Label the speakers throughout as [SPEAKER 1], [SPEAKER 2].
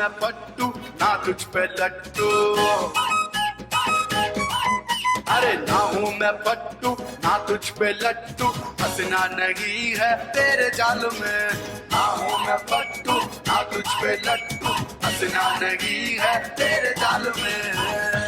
[SPEAKER 1] मैं पट्टू ना तुझ पे लट्टू। अरे ना हूँ मैं पट्टू ना तुझ पे लट्टू, हंसना नहीं है तेरे जाल में। ना हूँ मैं पट्टू ना तुझ पे लट्टू, हंसना नहीं है तेरे जाल में।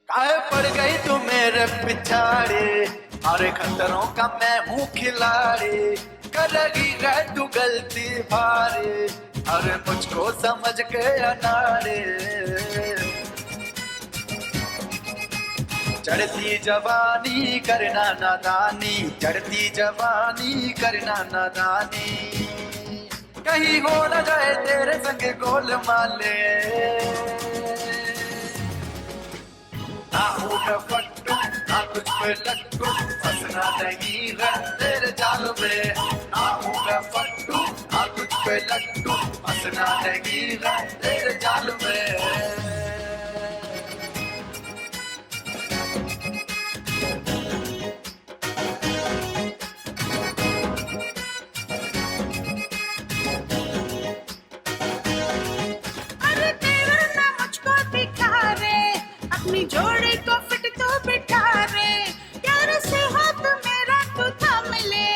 [SPEAKER 1] काहे पड़ गई तू मेरे पिछाड़े, अरे खतरों का मैं हूँ खिलाड़ी। करेगी है तू गलती भारी, अरे मुझको समझ के अनाड़े। चढ़ती जवानी करना नादानी, चढ़ती जवानी करना नादानी। कहीं हो न जाए तेरे संग गोलमाले। ना हूँ मैं पट्टू ना तुझ पे लट्टू, हंसना नहीं है तेरे जाल में। ना हूँ मैं पट्टू ना तुझ पे लट्टू, हंसना नहीं है तेरे जाल में।
[SPEAKER 2] जोड़ी को फिट तो बिठा रे, प्यार से हाथ मेरा तू थाम ले,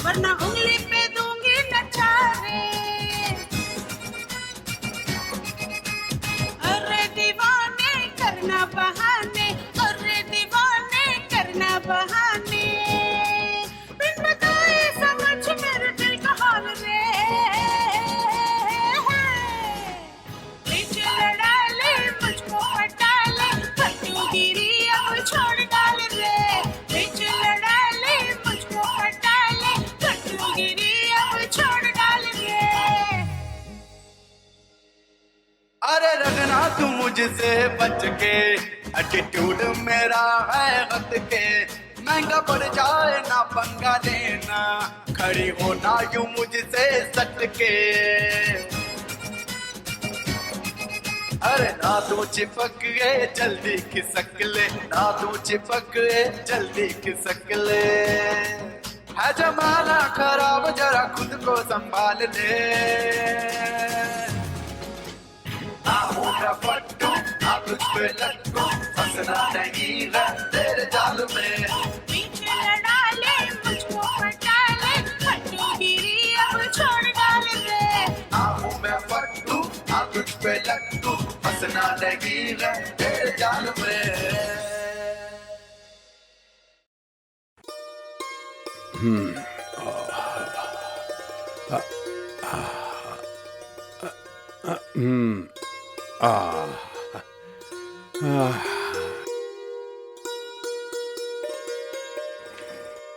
[SPEAKER 2] वरना उंगली पे दूंगी नचारे। अरे दीवाने करना बहाने, अरे दीवाने करना बहाने। बिन बताए समझ मेरे दिल का हाल रे। बीच लड़ा ले मुझको पटा ले, गिरी अब छोड़ डाल रे। बीच लड़ा ले मुझको हटा ले, कट्टू गिरी अब छोड़ डाल रे।
[SPEAKER 1] अरे रखना तू मुझसे बच के, एटीट्यूड मेरा है हद के। महंगा पड़ जाए ना पंगा लेना, खड़ी होना यूं मुझसे सट के। अरे ना तू चिपक गए जल्दी खिसक ले, ना तू चिपक गए जल्दी खिसक ले। है जमाना खराब जरा खुद को संभाल ले। ना हूँ मैं पट्टू ना तुझ पे लट्टू, हंसना नहीं है तेरे जाल में।
[SPEAKER 2] बीच लड़ा ले मुझको हटा ले, कट्टू गिरी अब छोड़ डाल रे।
[SPEAKER 1] ना हूँ मैं पट्टू ना तुझ पे लट्टू, हंसना नहीं है तेरे जाल में।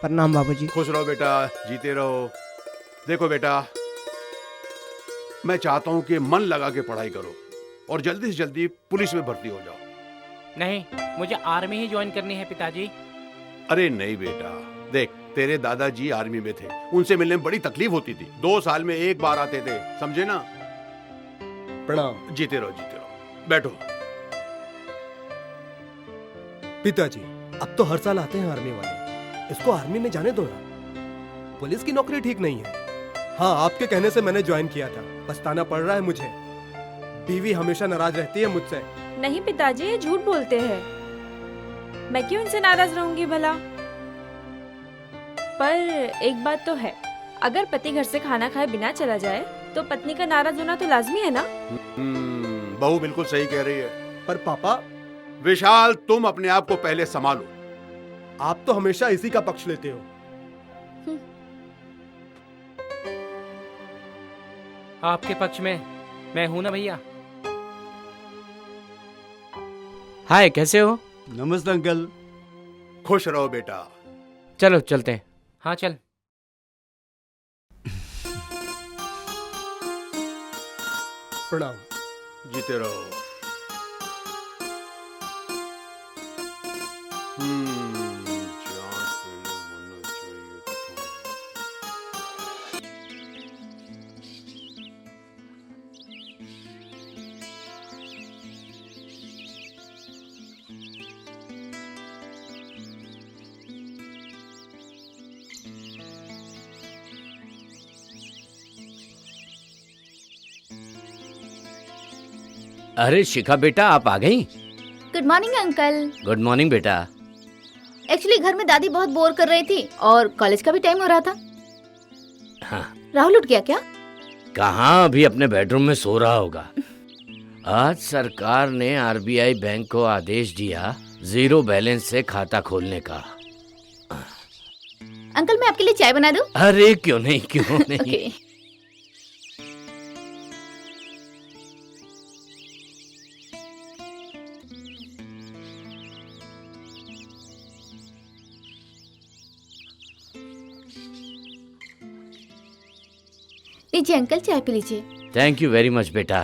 [SPEAKER 3] प्रणाम बाबूजी।
[SPEAKER 4] खुश रहो बेटा, जीते रहो। देखो बेटा, मैं चाहता हूँ कि मन लगा के पढ़ाई करो और जल्दी से जल्दी पुलिस में भर्ती हो जाओ।
[SPEAKER 5] नहीं, मुझे आर्मी ही ज्वाइन करनी है पिताजी।
[SPEAKER 4] अरे नहीं बेटा, देख तेरे दादाजी आर्मी में थे, उनसे मिलने में बड़ी तकलीफ होती थी। 2 साल में एक बार आते थे, समझे ना।
[SPEAKER 6] प्रणाम।
[SPEAKER 4] जीते रहो जीते रहो, बैठो।
[SPEAKER 6] पिताजी अब तो हर साल आते हैं आर्मी वाले, इसको आर्मी में जाने दो ना। पुलिस की नौकरी ठीक नहीं है। हाँ, आपके कहने से मैंने ज्वाइन किया था, पछताना पड़ रहा है मुझे। बीवी हमेशा नाराज रहती है मुझसे।
[SPEAKER 7] नहीं पिताजी, ये झूठ बोलते हैं। मैं क्यों इनसे नाराज रहूंगी भला। पर एक बात तो है, अगर पति घर से खाना खाए बिना चला जाए तो पत्नी का नाराज होना तो लाजमी है ना।
[SPEAKER 4] बहू बिल्कुल सही कह रही है।
[SPEAKER 6] पर पापा,
[SPEAKER 4] विशाल, तुम अपने आप को पहले संभालो।
[SPEAKER 6] आप तो हमेशा इसी का पक्ष लेते हो।
[SPEAKER 5] आपके पक्ष में मैं हूं ना भैया। हाय, कैसे हो?
[SPEAKER 3] नमस्ते अंकल।
[SPEAKER 4] खुश रहो बेटा।
[SPEAKER 5] चलो चलते हैं। हाँ चल।
[SPEAKER 6] प्रणाम।
[SPEAKER 4] जीते रहो। जांच पहले होना चाहिए था।
[SPEAKER 8] अरे शिखा बेटा, आप आ गई?
[SPEAKER 9] Good morning uncle.
[SPEAKER 8] Good morning बेटा।
[SPEAKER 9] एक्चुअली घर में दादी बहुत बोर कर रही थी और कॉलेज का भी टाइम हो रहा था।
[SPEAKER 8] हाँ।
[SPEAKER 9] राहुल उठ गया क्या?
[SPEAKER 8] कहाँ, अभी अपने बेडरूम में सो रहा होगा। आज सरकार ने आरबीआई बैंक को आदेश दिया 0 बैलेंस से खाता खोलने का।
[SPEAKER 9] अंकल मैं आपके लिए चाय बना दूं?
[SPEAKER 8] अरे क्यों नहीं, क्यों नहीं।
[SPEAKER 9] ओके। लीजिए अंकल, चाय पी लीजिए।
[SPEAKER 8] थैंक यू वेरी मच बेटा।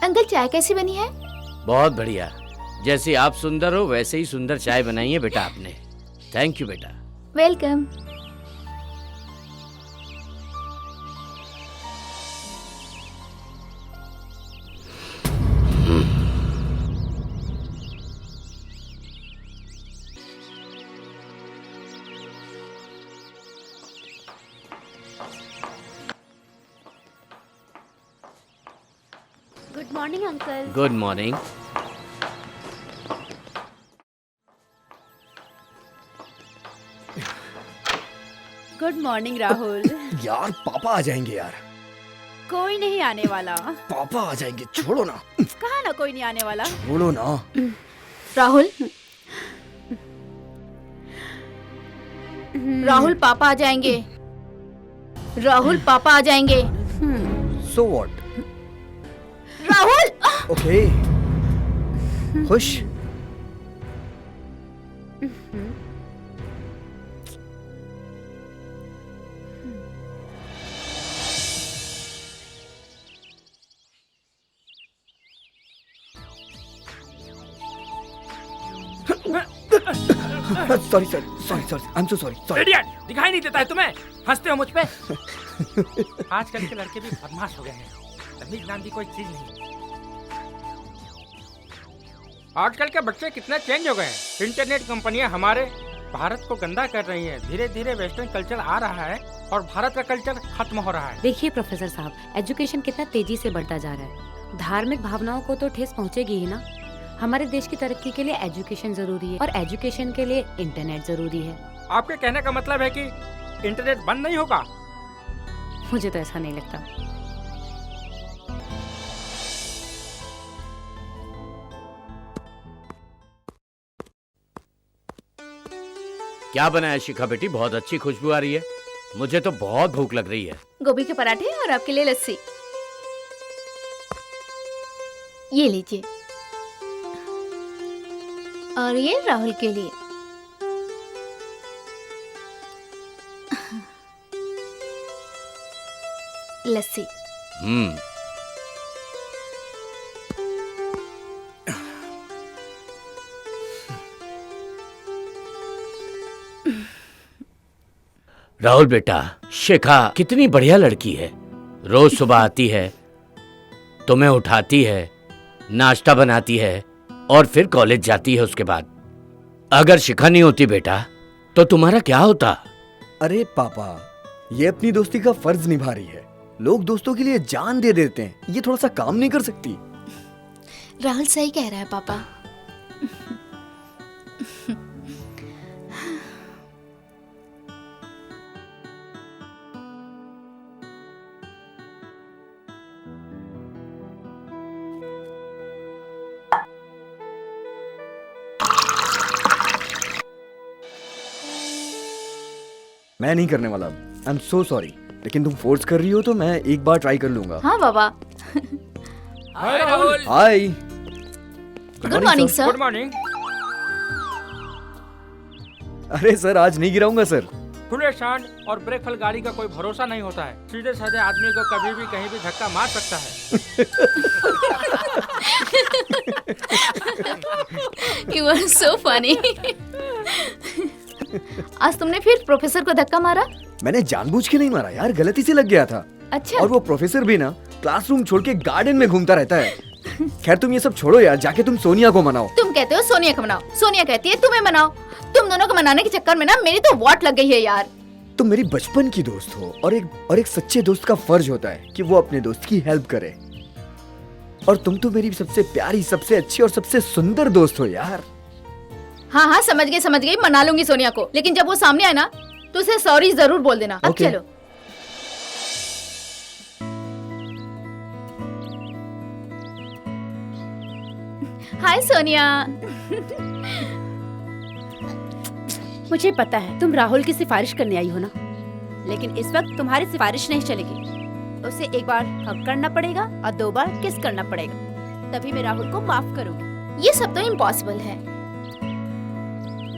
[SPEAKER 9] अंकल चाय कैसी बनी है?
[SPEAKER 8] बहुत बढ़िया। जैसे आप सुंदर हो वैसे ही सुंदर चाय बनाई है बेटा आपने। थैंक यू बेटा।
[SPEAKER 9] Welcome. Good morning uncle.
[SPEAKER 8] Good morning.
[SPEAKER 2] Good morning Rahul.
[SPEAKER 3] यार पापा आ जाएंगे यार।
[SPEAKER 2] कोई नहीं आने वाला।
[SPEAKER 3] पापा आ जाएंगे, छोड़ो ना।
[SPEAKER 2] कहा ना कोई नहीं आने वाला।
[SPEAKER 3] छोड़ो ना।
[SPEAKER 9] राहुल, राहुल पापा आ जाएंगे। राहुल पापा आ जाएंगे।
[SPEAKER 3] So what?
[SPEAKER 9] राहुल!
[SPEAKER 3] ओके। खुश? Sorry sorry sorry sorry, I am so sorry sorry.
[SPEAKER 5] Idiot, दिखाई नहीं देता है तुम्हें? हंसते हो मुझ पे? आजकल के लड़के भी बदमाश हो गए हैं। तमीज नाम की कोई चीज नहीं। आजकल के बच्चे कितने चेंज हो गए हैं। इंटरनेट कंपनियां हमारे भारत को गंदा कर रही हैं। धीरे धीरे वेस्टर्न कल्चर आ रहा है और भारत का कल्चर खत्म हो रहा है।
[SPEAKER 10] देखिए प्रोफेसर साहब, एजुकेशन कितना तेजी से बढ़ता जा रहा है। धार्मिक भावनाओं को तो ठेस पहुंचेगी ही ना। हमारे देश की तरक्की के लिए एजुकेशन जरूरी है और एजुकेशन के लिए इंटरनेट जरूरी है।
[SPEAKER 5] आपके कहने का मतलब है कि इंटरनेट बंद नहीं होगा?
[SPEAKER 10] मुझे तो ऐसा नहीं लगता।
[SPEAKER 8] क्या बनाया शिखा बेटी? बहुत अच्छी खुशबू आ रही है। मुझे तो बहुत भूख लग रही है।
[SPEAKER 9] गोभी के पराठे और आपके लिए लस्सी। ये लीजिए। और ये राहुल के लिए। लस्सी।
[SPEAKER 8] राहुल बेटा, शिखा कितनी बढ़िया लड़की है। रोज सुबह आती है, तुम्हें उठाती है, नाश्ता बनाती है और फिर कॉलेज जाती है उसके बाद। अगर शिखा नहीं होती बेटा तो तुम्हारा क्या होता?
[SPEAKER 3] अरे पापा, ये अपनी दोस्ती का फर्ज निभा रही है। लोग दोस्तों के लिए जान दे देते हैं, ये थोड़ा सा काम नहीं कर सकती?
[SPEAKER 9] राहुल सही कह रहा है पापा।
[SPEAKER 3] मैं नहीं करने वाला। आई एम सो सॉरी, लेकिन तुम फोर्स कर रही हो तो मैं एक बार ट्राई कर लूंगा।
[SPEAKER 9] हाँ बाबा।
[SPEAKER 5] Hi Rahul.
[SPEAKER 3] Hi.
[SPEAKER 9] Good morning sir.
[SPEAKER 5] Good morning.
[SPEAKER 3] अरे सर, आज नहीं गिराऊंगा सर।
[SPEAKER 5] खुले शांत और ब्रेक फल गाड़ी का कोई भरोसा नहीं होता है। सीधे साधे आदमी को कभी भी कहीं भी धक्का मार सकता है।
[SPEAKER 9] You are so funny. आज तुमने फिर प्रोफेसर को धक्का मारा?
[SPEAKER 3] मैंने जानबूझ के नहीं मारा यार, गलती से लग गया था।
[SPEAKER 9] अच्छा।
[SPEAKER 3] और वो प्रोफेसर भी ना क्लासरूम छोड़ के गार्डन में घूमता रहता है। खैर तुम ये सब छोड़ो यार, जाके तुम सोनिया को मनाओ।
[SPEAKER 9] तुम कहते हो सोनिया को मनाओ, सोनिया कहती है तुम्हें मनाओ। तुम दोनों को मनाने के चक्कर में ना मेरी तो वाट लग गई है यार।
[SPEAKER 3] तुम मेरी बचपन की दोस्त हो और एक सच्चे दोस्त का फर्ज होता है कि वो अपने दोस्त की हेल्प करे। और तुम तो मेरी सबसे प्यारी, सबसे अच्छी और सबसे सुंदर दोस्त हो यार।
[SPEAKER 9] हाँ हाँ समझ गई, मना लूंगी सोनिया को। लेकिन जब वो सामने आए ना तो उसे सॉरी जरूर बोल देना। अब चलो। हाय सोनिया।
[SPEAKER 11] मुझे पता है तुम राहुल की सिफारिश करने आई हो ना, लेकिन इस वक्त तुम्हारी सिफारिश नहीं चलेगी। उसे एक बार हक करना पड़ेगा और 2 बार किस करना पड़ेगा, तभी मैं राहुल को माफ करूंगी।
[SPEAKER 9] ये सब तो इम्पॉसिबल है।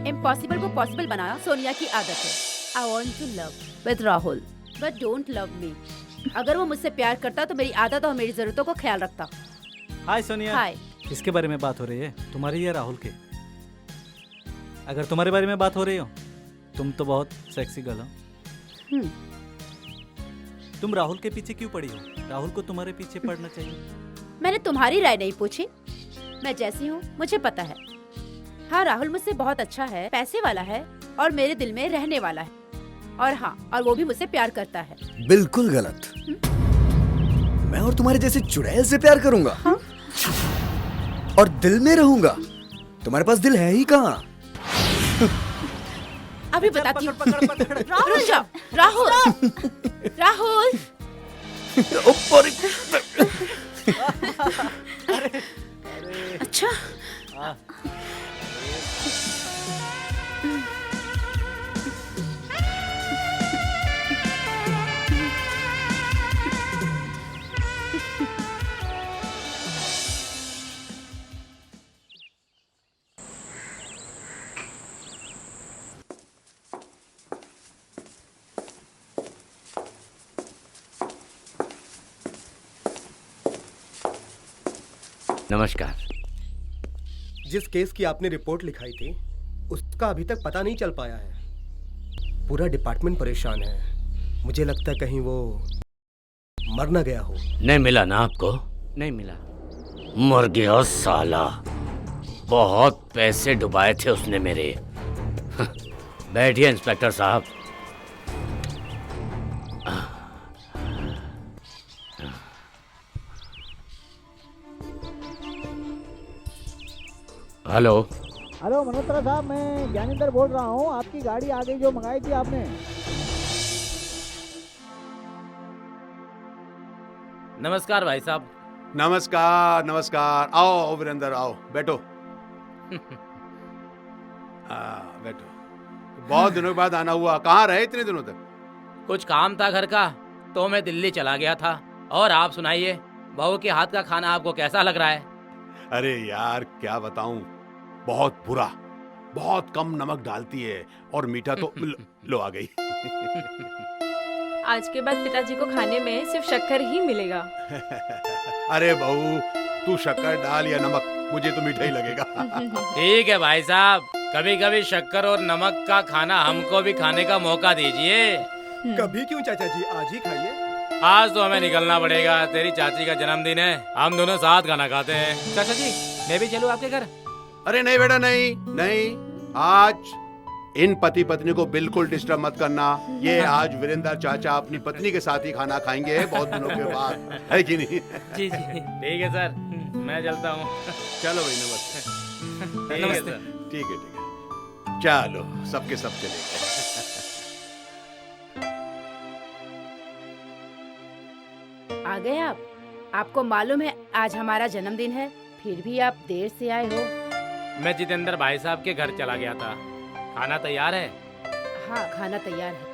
[SPEAKER 11] इम्पॉसिबल को पॉसिबल बनाना सोनिया की आदत है। I want to love with Rahul but don't love me. अगर वो मुझसे प्यार करता तो मेरी आदत और मेरी जरूरतों को ख्याल रखता।
[SPEAKER 12] हाय सोनिया।
[SPEAKER 11] हाय।
[SPEAKER 12] किसके बारे में बात हो रही है, तुम्हारी या राहुल के? अगर तुम्हारे बारे में बात हो रही हो, तुम तो बहुत सेक्सी गर्ल हो। तुम राहुल के पीछे क्यों पड़ी हो? राहुल को तुम्हारे पीछे पड़ना चाहिए।
[SPEAKER 11] मैंने तुम्हारी राय नहीं पूछी, मैं जैसी हूँ मुझे पता है। हाँ राहुल मुझसे बहुत अच्छा है, पैसे वाला है और मेरे दिल में रहने वाला है। और हाँ, और वो भी मुझसे प्यार करता है।
[SPEAKER 3] बिल्कुल गलत। मैं और तुम्हारे जैसे चुड़ैल से प्यार करूंगा।
[SPEAKER 11] हाँ?
[SPEAKER 3] और दिल में रहूंगा। तुम्हारे पास दिल है ही कहाँ?
[SPEAKER 11] अभी बताती हूँ। राहुल जाओ। राहुल राहुल। अच्छा
[SPEAKER 8] नमस्कार।
[SPEAKER 6] जिस केस की आपने रिपोर्ट लिखाई थी उसका अभी तक पता नहीं चल पाया है। पूरा डिपार्टमेंट परेशान है। मुझे लगता है कहीं वो मर ना गया हो।
[SPEAKER 8] नहीं मिला ना आपको? नहीं मिला। मर गया साला। बहुत पैसे डुबाए थे उसने मेरे। बैठिए इंस्पेक्टर साहब। हेलो।
[SPEAKER 13] हेलो मल्होत्रा साहब, मैं ज्ञानेंद्र बोल रहा हूँ। आपकी गाड़ी आ गई जो मंगाई थी आपने।
[SPEAKER 14] नमस्कार भाई साहब।
[SPEAKER 4] नमस्कार नमस्कार। आओ आओ वीरेंद्र, आओ बैठो। हाँ बैठो। बहुत दिनों के बाद आना हुआ। कहाँ रहे इतने दिनों तक?
[SPEAKER 14] कुछ काम था घर का तो मैं दिल्ली चला गया था। और आप सुनाइए, बहू के हाथ का खाना आपको कैसा लग रहा है?
[SPEAKER 4] अरे यार क्या बताऊं, बहुत बुरा। बहुत कम नमक डालती है और मीठा तो लो आ गई।
[SPEAKER 7] आज के बाद पिताजी को खाने में सिर्फ शक्कर ही मिलेगा।
[SPEAKER 4] अरे बहू, तू शक्कर डाल या नमक, मुझे तो मीठा ही लगेगा।
[SPEAKER 14] ठीक है भाई साहब, कभी कभी शक्कर और नमक का खाना हमको भी खाने का मौका दीजिए।
[SPEAKER 6] कभी क्यों चाचा जी, आज ही खाइए।
[SPEAKER 14] आज तो हमें निकलना पड़ेगा, तेरी चाची का जन्मदिन है, हम दोनों साथ खाना खाते हैं।
[SPEAKER 5] चाचा जी, मैं भी चलूं आपके घर?
[SPEAKER 4] अरे नहीं बेटा, नहीं नहीं, आज इन पति पत्नी को बिल्कुल डिस्टर्ब मत करना। ये आज वीरेंद्र चाचा अपनी पत्नी के साथ ही खाना खाएंगे बहुत दिनों के बाद, है कि नहीं?
[SPEAKER 14] जी जी ठीक है सर, मैं चलता हूँ।
[SPEAKER 4] चलो भाई, नमस्ते।
[SPEAKER 14] नमस्ते।
[SPEAKER 4] ठीक है ठीक है। चलो सबके सब चले गए।
[SPEAKER 11] आ गए आप? आपको मालूम है आज हमारा जन्मदिन है, फिर भी आप देर से आए हो।
[SPEAKER 14] मैं जितेंद्र भाई साहब के घर चला गया था। खाना तैयार है?
[SPEAKER 11] हाँ, खाना तैयार है।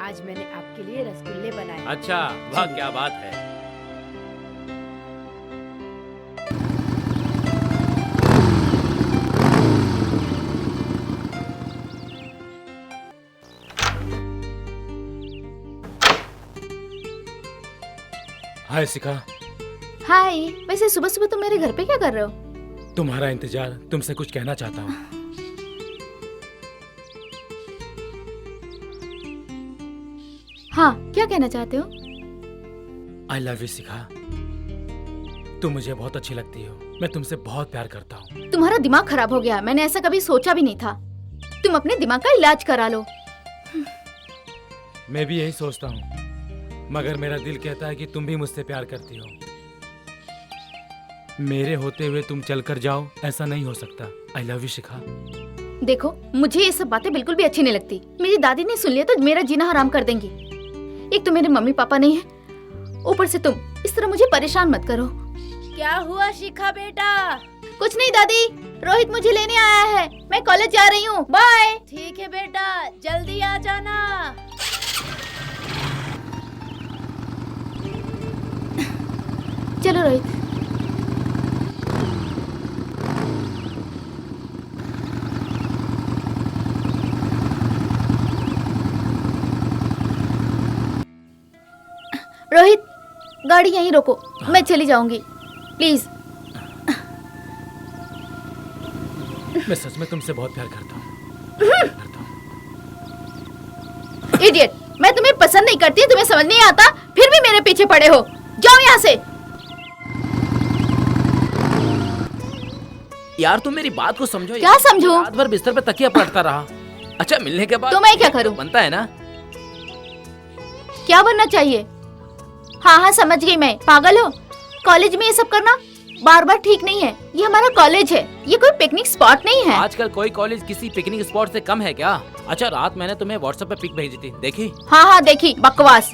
[SPEAKER 11] आज मैंने आपके लिए रसगुल्ले बनाए।
[SPEAKER 14] अच्छा, वाह क्या बात है। हाय शिखा।
[SPEAKER 9] हाय, वैसे सुबह सुबह तुम मेरे घर पे क्या कर रहे हो?
[SPEAKER 14] तुम्हारा इंतजार, तुमसे कुछ कहना चाहता हूँ।
[SPEAKER 9] हाँ, क्या कहना चाहते हो?
[SPEAKER 14] आई लव यू शिखा। तुम मुझे बहुत अच्छी लगती हो। मैं तुमसे बहुत प्यार करता हूँ।
[SPEAKER 9] तुम्हारा दिमाग खराब हो गया, मैंने ऐसा कभी सोचा भी नहीं था। तुम अपने दिमाग का इलाज करा लो।
[SPEAKER 14] मैं भी यही सोचता हूँ, मगर मेरा दिल कहता है कि तुम भी मुझसे प्यार करती हो। मेरे होते हुए तुम चलकर जाओ, ऐसा नहीं हो सकता। आई लव यू शिखा।
[SPEAKER 9] देखो, मुझे ये सब बातें बिल्कुल भी अच्छी नहीं लगती। मेरी दादी ने सुन लिया तो मेरा जीना हराम कर देंगी। एक तो मेरे मम्मी पापा नहीं है, ऊपर से तुम। इस तरह मुझे परेशान मत करो।
[SPEAKER 11] क्या हुआ शिखा बेटा?
[SPEAKER 9] कुछ नहीं दादी, रोहित मुझे लेने आया है। मैं कॉलेज जा रही हूँ, बाय।
[SPEAKER 11] ठीक है बेटा, जल्दी आ जाना।
[SPEAKER 9] चलो रोहित। रोहित, गाड़ी यहीं रोको, मैं चली जाऊंगी, प्लीज।
[SPEAKER 14] मैं सच में तुमसे बहुत प्यार करता हूँ।
[SPEAKER 9] इडियट, मैं तुम्हें पसंद नहीं करती, तुम्हें समझ नहीं आता, फिर भी मेरे पीछे पड़े हो। जाओ यहाँ से।
[SPEAKER 14] यार तुम मेरी बात को समझो।
[SPEAKER 9] क्या समझो?
[SPEAKER 14] रात भर बिस्तर पे तकिया पलटता रहा। अच्छा, मिलने के बाद
[SPEAKER 9] तो मैं क्या करूं?
[SPEAKER 14] बनता है ना।
[SPEAKER 9] क्या बनना चाहिए? हाँ हाँ, समझ गई मैं। पागल हो? कॉलेज में ये सब करना बार बार ठीक नहीं है। ये हमारा कॉलेज है, ये कोई पिकनिक स्पॉट नहीं है।
[SPEAKER 14] आजकल कोई कॉलेज किसी पिकनिक स्पॉट से कम है क्या? अच्छा, रात मैंने तुम्हें व्हाट्सएप पे पिक भेजी थी, देखी?
[SPEAKER 9] हाँ हाँ देखी। बकवास।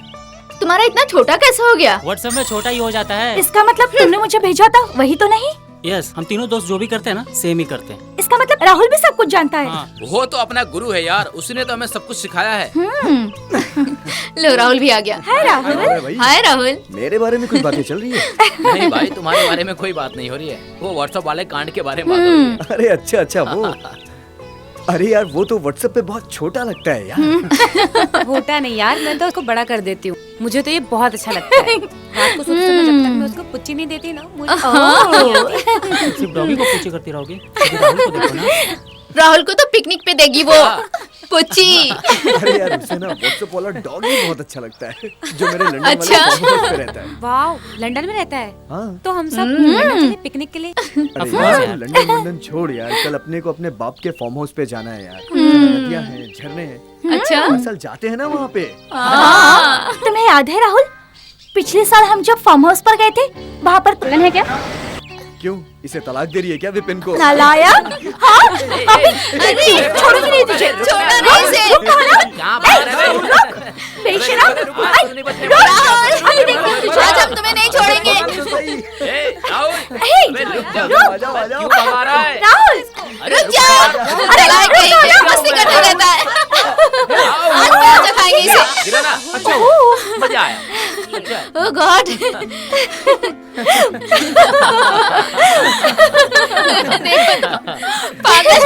[SPEAKER 9] तुम्हारा इतना छोटा कैसे हो गया?
[SPEAKER 14] व्हाट्सएप में छोटा ही हो जाता है।
[SPEAKER 7] इसका मतलब तुमने मुझे भेजा था, वही तो नहीं?
[SPEAKER 14] यस, हम तीनों दोस्त जो भी करते हैं ना, सेम ही करते हैं।
[SPEAKER 7] इसका मतलब राहुल भी सब कुछ जानता है।
[SPEAKER 14] हाँ, वो तो अपना गुरु है यार, उसने तो हमें सब कुछ सिखाया है।
[SPEAKER 9] लो, राहुल भी आ गया। हाय राहुल। हाय राहुल।
[SPEAKER 3] मेरे बारे में कुछ बातें चल रही है?
[SPEAKER 14] नहीं भाई, तुम्हारे बारे में कोई बात नहीं हो रही है। वो व्हाट्सएप वाले कांड के बारे में बात हो रही है।
[SPEAKER 3] अरे अच्छा अच्छा, वो अरे यार, वो तो व्हाट्सएप पे बहुत छोटा लगता है यार।
[SPEAKER 10] होता नहीं यार, मैं तो उसको बड़ा कर देती हूँ। मुझे तो ये बहुत अच्छा लगता है। रात को सोते समय जब तक मैं उसको पुच्ची नहीं देती ना, मुझे
[SPEAKER 14] सिर्फ डॉगी को पुच्ची करती रहोगी। राहुल को देखो ना।
[SPEAKER 9] राहुल को तो पिकनिक पे देगी वो पुच्ची।
[SPEAKER 3] अरे यार, उसे ना व्हाट्सएप वाला डॉग ही बहुत अच्छा लगता है, जो मेरे लंदन
[SPEAKER 9] अच्छा?
[SPEAKER 3] वाले फार्म हाउस पे रहता है।
[SPEAKER 10] वाओ, लंदन में रहता है?
[SPEAKER 3] हाँ।
[SPEAKER 10] तो हम सब लंदन चले पिकनिक के लिए।
[SPEAKER 3] अरे यार, लंदन छोड़ यार, कल अपने को अपने बाप के फार्म हाउस पे जाना है यार। नदियाँ हैं, झरने हैं।
[SPEAKER 9] अच्छा?
[SPEAKER 3] हर साल जाते हैं ना वहाँ पे।
[SPEAKER 7] तुम्हें याद है राहुल, पिछले साल हम जब फार्म हाउस पर गए थे, वहाँ पर तुलन है क्या?
[SPEAKER 3] क्यों, इसे तलाक दे रही है क्या विपिन को?
[SPEAKER 7] नालायक। हाँ, अभी छोड़ूंगी नहीं तुझे।
[SPEAKER 9] छोड़ना नहीं इसे।
[SPEAKER 7] रुक कहाँ ना?
[SPEAKER 14] क्या बात है?
[SPEAKER 7] रुक, बेशरम।
[SPEAKER 9] राहुल, आज हम तुम्हें नहीं छोड़ेंगे।
[SPEAKER 14] क्यों भगा रहा है?
[SPEAKER 7] राहुल,
[SPEAKER 9] रुक जाओ। अरे मस्ती करते रहता है। आज मजा खाएंगे इसे।
[SPEAKER 14] गिरा ना? अच्छा, मजा आया।
[SPEAKER 9] ओह गॉड। देखो तो, पागल।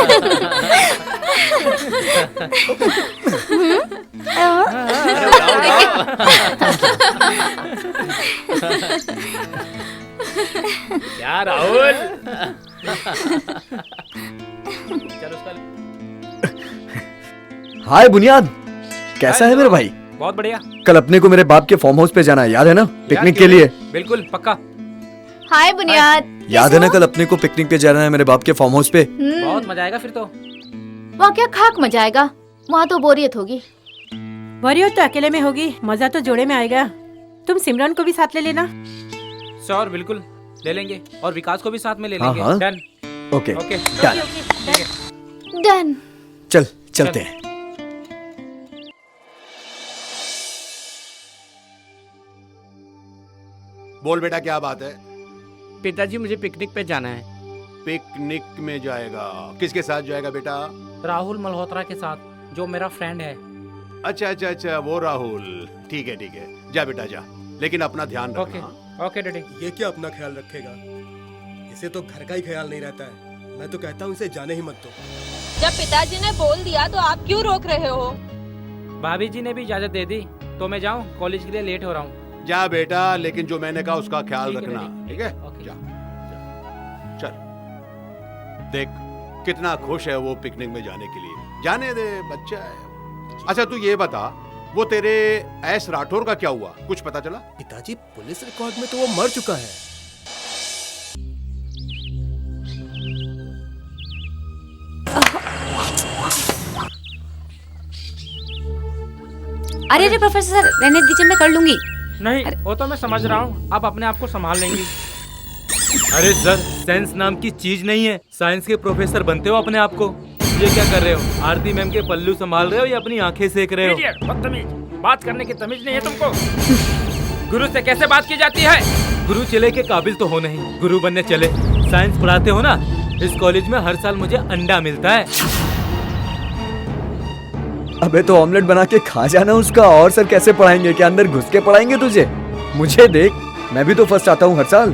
[SPEAKER 14] क्या राहुल? चलो उसका।
[SPEAKER 3] हाय बुनियाद, कैसा है मेरे भाई?
[SPEAKER 5] बहुत बढ़िया।
[SPEAKER 3] कल अपने को मेरे बाप के फार्म हाउस पे जाना है, याद है ना? पिकनिक के लिए।
[SPEAKER 5] बिल्कुल पक्का।
[SPEAKER 9] हाय बुनियाद।
[SPEAKER 3] याद है ना, कल अपने को पिकनिक पे जाना है मेरे बाप के फार्म हाउस पे।
[SPEAKER 5] बहुत मजा आएगा फिर तो।
[SPEAKER 9] वहाँ क्या खाक मजा आएगा, वहाँ तो बोरियत होगी।
[SPEAKER 11] बोरियत तो अकेले में होगी, मजा तो जोड़े में आएगा। तुम सिमरन को भी साथ ले लेना।
[SPEAKER 5] श्योर, बिल्कुल ले लेंगे, और विकास को भी साथ में ले
[SPEAKER 3] हाँ,
[SPEAKER 5] लेंगे।
[SPEAKER 3] हाँ।
[SPEAKER 5] Done.
[SPEAKER 3] Okay
[SPEAKER 5] okay
[SPEAKER 3] done.
[SPEAKER 9] Done.
[SPEAKER 3] चल चलते हैं।
[SPEAKER 4] बोल बेटा क्या बात है?
[SPEAKER 8] पिताजी मुझे पिकनिक पे जाना है।
[SPEAKER 4] पिकनिक में जाएगा? किसके साथ जाएगा बेटा?
[SPEAKER 14] राहुल मल्होत्रा के साथ, जो मेरा फ्रेंड है।
[SPEAKER 4] अच्छा अच्छा अच्छा, वो राहुल। ठीक है, जा बेटा जा, लेकिन अपना ध्यान रखना।
[SPEAKER 14] Okay daddy.
[SPEAKER 6] ये क्या अपना ख्याल रखेगा? इसे तो घर का ही ख्याल नहीं रहता है। मैं तो कहता हूँ इसे जाने ही मत दो।
[SPEAKER 15] जब पिताजी ने बोल दिया तो आप क्यों रोक रहे हो?
[SPEAKER 14] भाभी जी ने भी इजाजत दे दी, तो मैं जाऊँ? कॉलेज के लिए लेट हो रहा हूँ।
[SPEAKER 4] जा बेटा, लेकिन जो मैंने कहा उसका ख्याल रखना, ठीक है? जा चल। देख कितना खुश है वो पिकनिक में जाने के लिए। जाने दे, बच्चा है। अच्छा तू ये बता, वो तेरे एस राठौर का क्या हुआ? कुछ पता चला?
[SPEAKER 6] पिताजी पुलिस रिकॉर्ड में तो वो मर चुका है।
[SPEAKER 10] अरे प्रोफेसर रहने दीजिए, मैं कर लूंगी।
[SPEAKER 5] नहीं, वो तो मैं समझ रहा हूँ, आप अपने आप को संभाल लेंगी।
[SPEAKER 12] अरे सर, साइंस नाम की चीज नहीं है। साइंस के प्रोफेसर बनते हो अपने आप को। ये क्या कर रहे हो? आरती मैम के पल्लू संभाल रहे हो या अपनी आंखें सेक रहे हो?
[SPEAKER 5] बदतमीज, बात करने की तमीज नहीं है तुमको। गुरु से कैसे बात की जाती है?
[SPEAKER 12] गुरु चले के काबिल तो हो नहीं, गुरु बनने चले। साइंस पढ़ाते हो ना, इस कॉलेज में हर साल मुझे अंडा मिलता है।
[SPEAKER 3] अबे तो ऑमलेट बना के खा जाना उसका। और सर कैसे पढ़ाएंगे? क्या अंदर घुस के पढ़ाएंगे तुझे? मुझे देख, मैं भी तो फर्स्ट आता हूँ हर साल।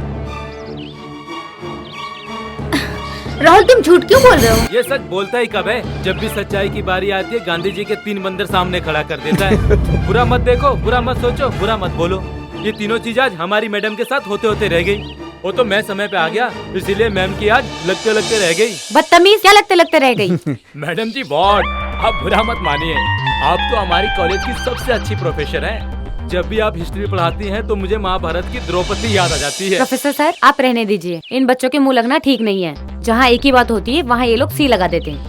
[SPEAKER 9] राहुल तुम झूठ क्यों बोल रहे हो?
[SPEAKER 12] ये सच बोलता ही कब है? जब भी सच्चाई की बारी आती है, गांधी जी के 3 बंदर सामने खड़ा कर देता है। बुरा मत देखो, बुरा मत सोचो, बुरा मत बोलो। ये तीनों चीज आज हमारी मैडम के साथ होते होते रह गई। वो तो मैं समय पे आ गया, इसीलिए मैम की आज लगते लगते रह गई।
[SPEAKER 10] बदतमीज, क्या लगते लगते रह गई?
[SPEAKER 12] मैडम जी बहुत, आप बुरा मत मानिए। आप तो हमारी कॉलेज की सबसे अच्छी प्रोफेसर हैं। जब भी आप हिस्ट्री पढ़ाती हैं तो मुझे महाभारत की द्रौपदी याद आ जाती है।
[SPEAKER 10] प्रोफेसर सर, आप रहने दीजिए। इन बच्चों के मुंह लगना ठीक नहीं है। जहाँ एक ही बात होती है वहाँ ये लोग सी लगा देते हैं।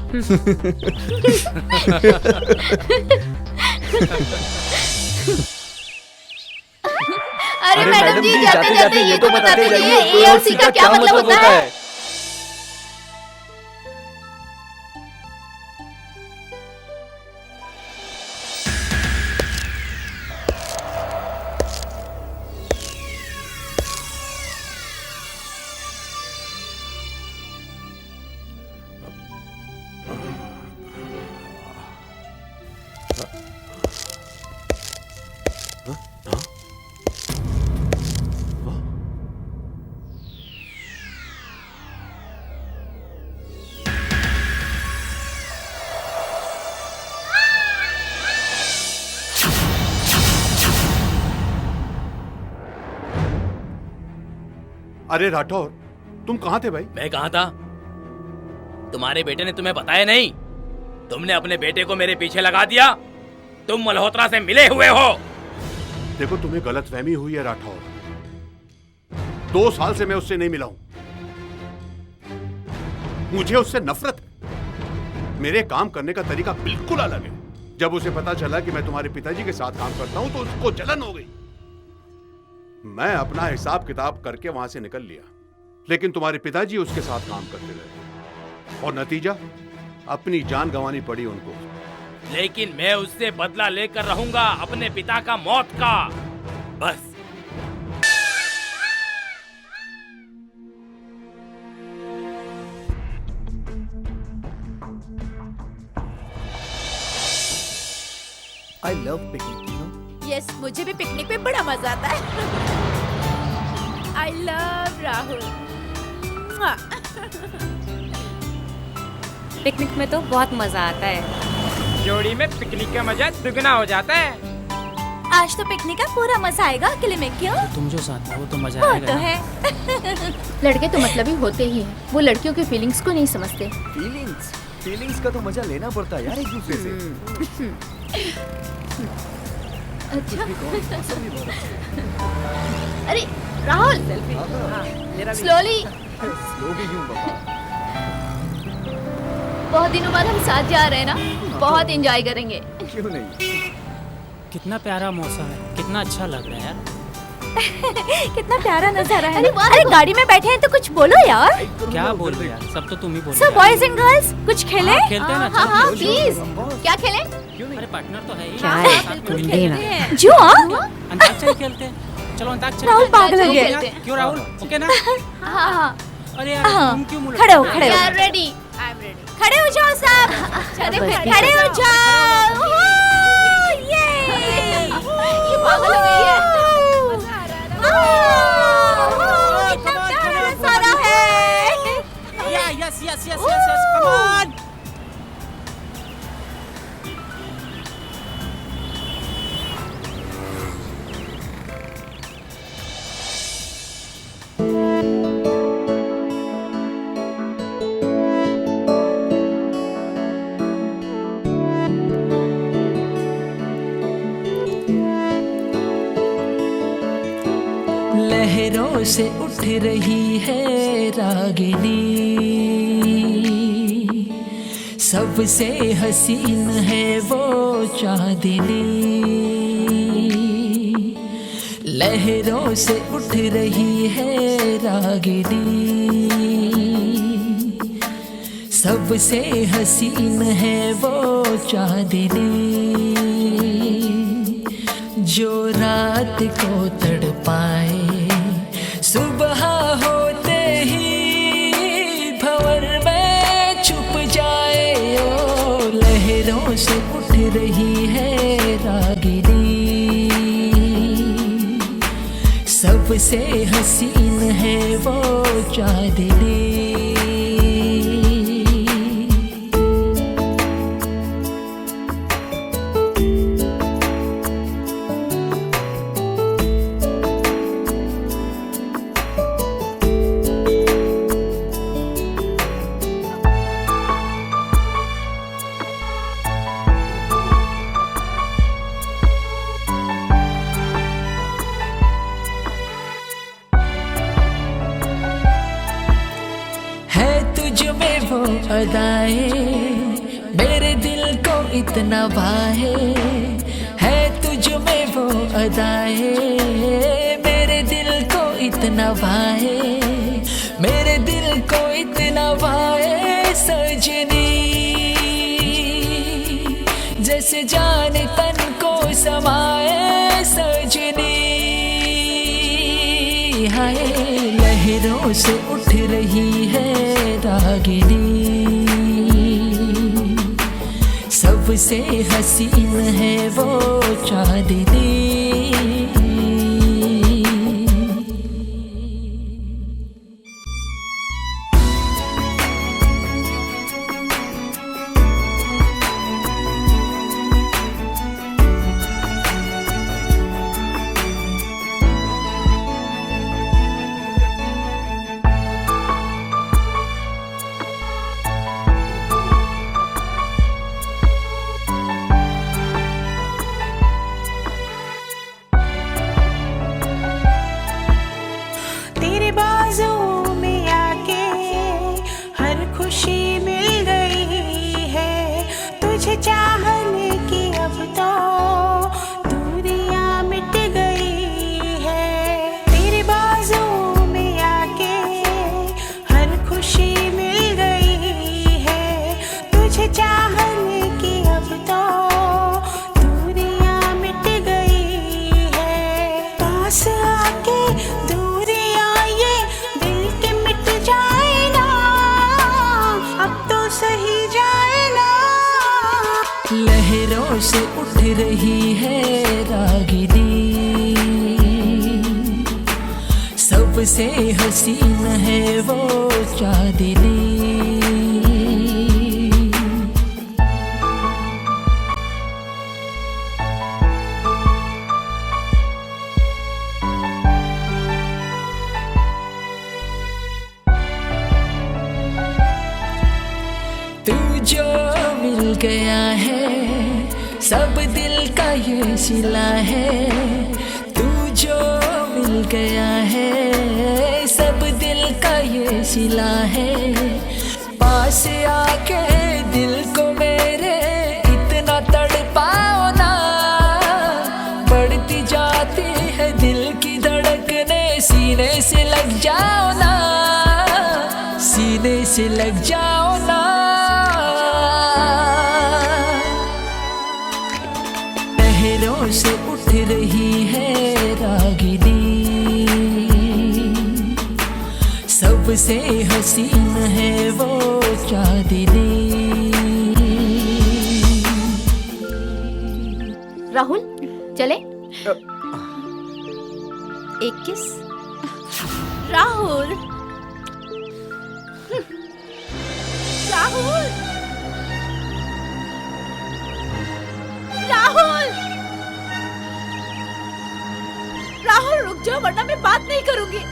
[SPEAKER 9] अरे मैडम जी, जाते जाते ये तो बताते जाइए, ए और सी का क्या मतलब होता है?
[SPEAKER 4] अरे राठौर, तुम कहाँ थे भाई?
[SPEAKER 14] मैं कहाँ था? तुम्हारे बेटे ने तुम्हें बताया नहीं? तुमने अपने बेटे को मेरे पीछे लगा दिया। तुम मल्होत्रा से मिले हुए हो।
[SPEAKER 4] देखो तुम्हें गलतफहमी हुई है राठौर। 2 साल से मैं उससे नहीं मिला हूं। मुझे उससे नफरत है। मेरे काम करने का तरीका बिल्कुल अलग है। जब उसे पता चला कि मैं तुम्हारे पिताजी के साथ काम करता हूं तो उसको जलन हो गई। मैं अपना हिसाब किताब करके वहां से निकल लिया, लेकिन तुम्हारे पिताजी उसके साथ काम करते रहे और नतीजा अपनी जान गंवानी पड़ी उनको।
[SPEAKER 14] लेकिन मैं उससे बदला लेकर रहूंगा, अपने पिता का मौत का। बस।
[SPEAKER 3] I love picnic, you know.
[SPEAKER 11] Yes, मुझे भी पिकनिक पे बड़ा मजा आता है। I love Rahul.
[SPEAKER 10] पिकनिक में तो बहुत मजा आता है।
[SPEAKER 5] जोड़ी में पिकनिक का मजा दुगना हो जाता है।
[SPEAKER 7] आज तो पिकनिक का पूरा मजा आएगा, अकेले में क्यों?
[SPEAKER 14] तुम जो साथ हो वो तो मजा
[SPEAKER 7] वो
[SPEAKER 14] आएगा।
[SPEAKER 7] तो है।
[SPEAKER 9] लड़के तो मतलबी होते ही हैं। वो लड़कियों की फीलिंग्स को नहीं समझते।
[SPEAKER 3] फीलिंग्स का तो मजा लेना पड़ता है यार एक दूसरे से।
[SPEAKER 9] अच्छा। अरे राहुल, स्लोली।
[SPEAKER 3] स्लो भी क्यों बाबा?
[SPEAKER 9] बहुत दिनों बाद हम साथ जा रहे हैं ना, बहुत एंजॉय करेंगे।
[SPEAKER 3] क्यों नहीं?
[SPEAKER 14] कितना प्यारा मौसम है, कितना अच्छा लग रहा है यार।
[SPEAKER 7] कितना प्यारा नजारा है। अरे गाड़ी में बैठे हैं तो कुछ बोलो यार।
[SPEAKER 5] क्या बोल रहे यार, सब तो तुम ही बोल
[SPEAKER 7] सब बॉयज एंड गर्ल्स कुछ खेले?
[SPEAKER 5] खेलते हैं ना।
[SPEAKER 9] हाँ हाँ प्लीज, क्या खेलें?
[SPEAKER 5] अरे पार्टनर तो है ही।
[SPEAKER 10] क्या है? कुंडी ना।
[SPEAKER 7] जो
[SPEAKER 5] अंताक्षरी खेलते हैं। चलो अंताक्षरी
[SPEAKER 7] राहुल पागल हो गया।
[SPEAKER 5] खेलते हैं। क्यों राहुल? ओके ना?
[SPEAKER 9] हाँ हाँ
[SPEAKER 5] अरे यार तुम क्यों मुड़?
[SPEAKER 7] खड़े हो खड़े हो
[SPEAKER 9] रेडी।
[SPEAKER 7] खड़े हो जाओ सब। खड़े हो जाओ।
[SPEAKER 9] ये पागल हो गई है।
[SPEAKER 7] कितना प्यारा नजारा है।
[SPEAKER 5] Yes yes yes yes come on.
[SPEAKER 16] लहरों से उठ रही है रागिनी, सबसे हसीन है वो चांदनी। लहरों से उठ रही है रागिनी, सबसे हसीन है वो चांदनी। जो रात को तड़पाए, सुबह होते ही भंवर में छुप जाए। ओ लहरों से उठ रही है रागिनी, सबसे हसीन है वो चांदनी। अदाएं मेरे दिल को इतना भाए, है तुझ में वो अदाएं मेरे दिल को इतना भाए, मेरे दिल को इतना भाए सजनी। जैसे जाने तन को समाए सजनी। हाय लहरों से उठ रही है रागिनी, सबसे हसीन है वो चांदनी।
[SPEAKER 2] चाहने की अब तो दूरियां मिट गई है, तेरे बाजू में आके हर खुशी मिल गई है। तुझे चाहने की अब तो दूरियां मिट गई है। पास आके दूरियां ये दिल के मिट जाए ना, अब तो सही जाए ना।
[SPEAKER 16] लहरों से उठ रही है रागिनी, सबसे हसीन है वो चांदनी। तू जो मिल गया है सब दिल का ये सिला है, तू जो मिल गया है सब दिल का ये सिला है। पास आके दिल को मेरे इतना तड़पाओ ना, बढ़ती जाती है दिल की धड़कन। से लग जाओ ना, पहरों से उठ रही है रागिनी, सबसे हसीन है वो चांदनी।
[SPEAKER 9] राहुल चले।
[SPEAKER 11] एक किस। राहुल राहुल राहुल राहुल रुक जाओ वरना मैं बात नहीं करूंगी।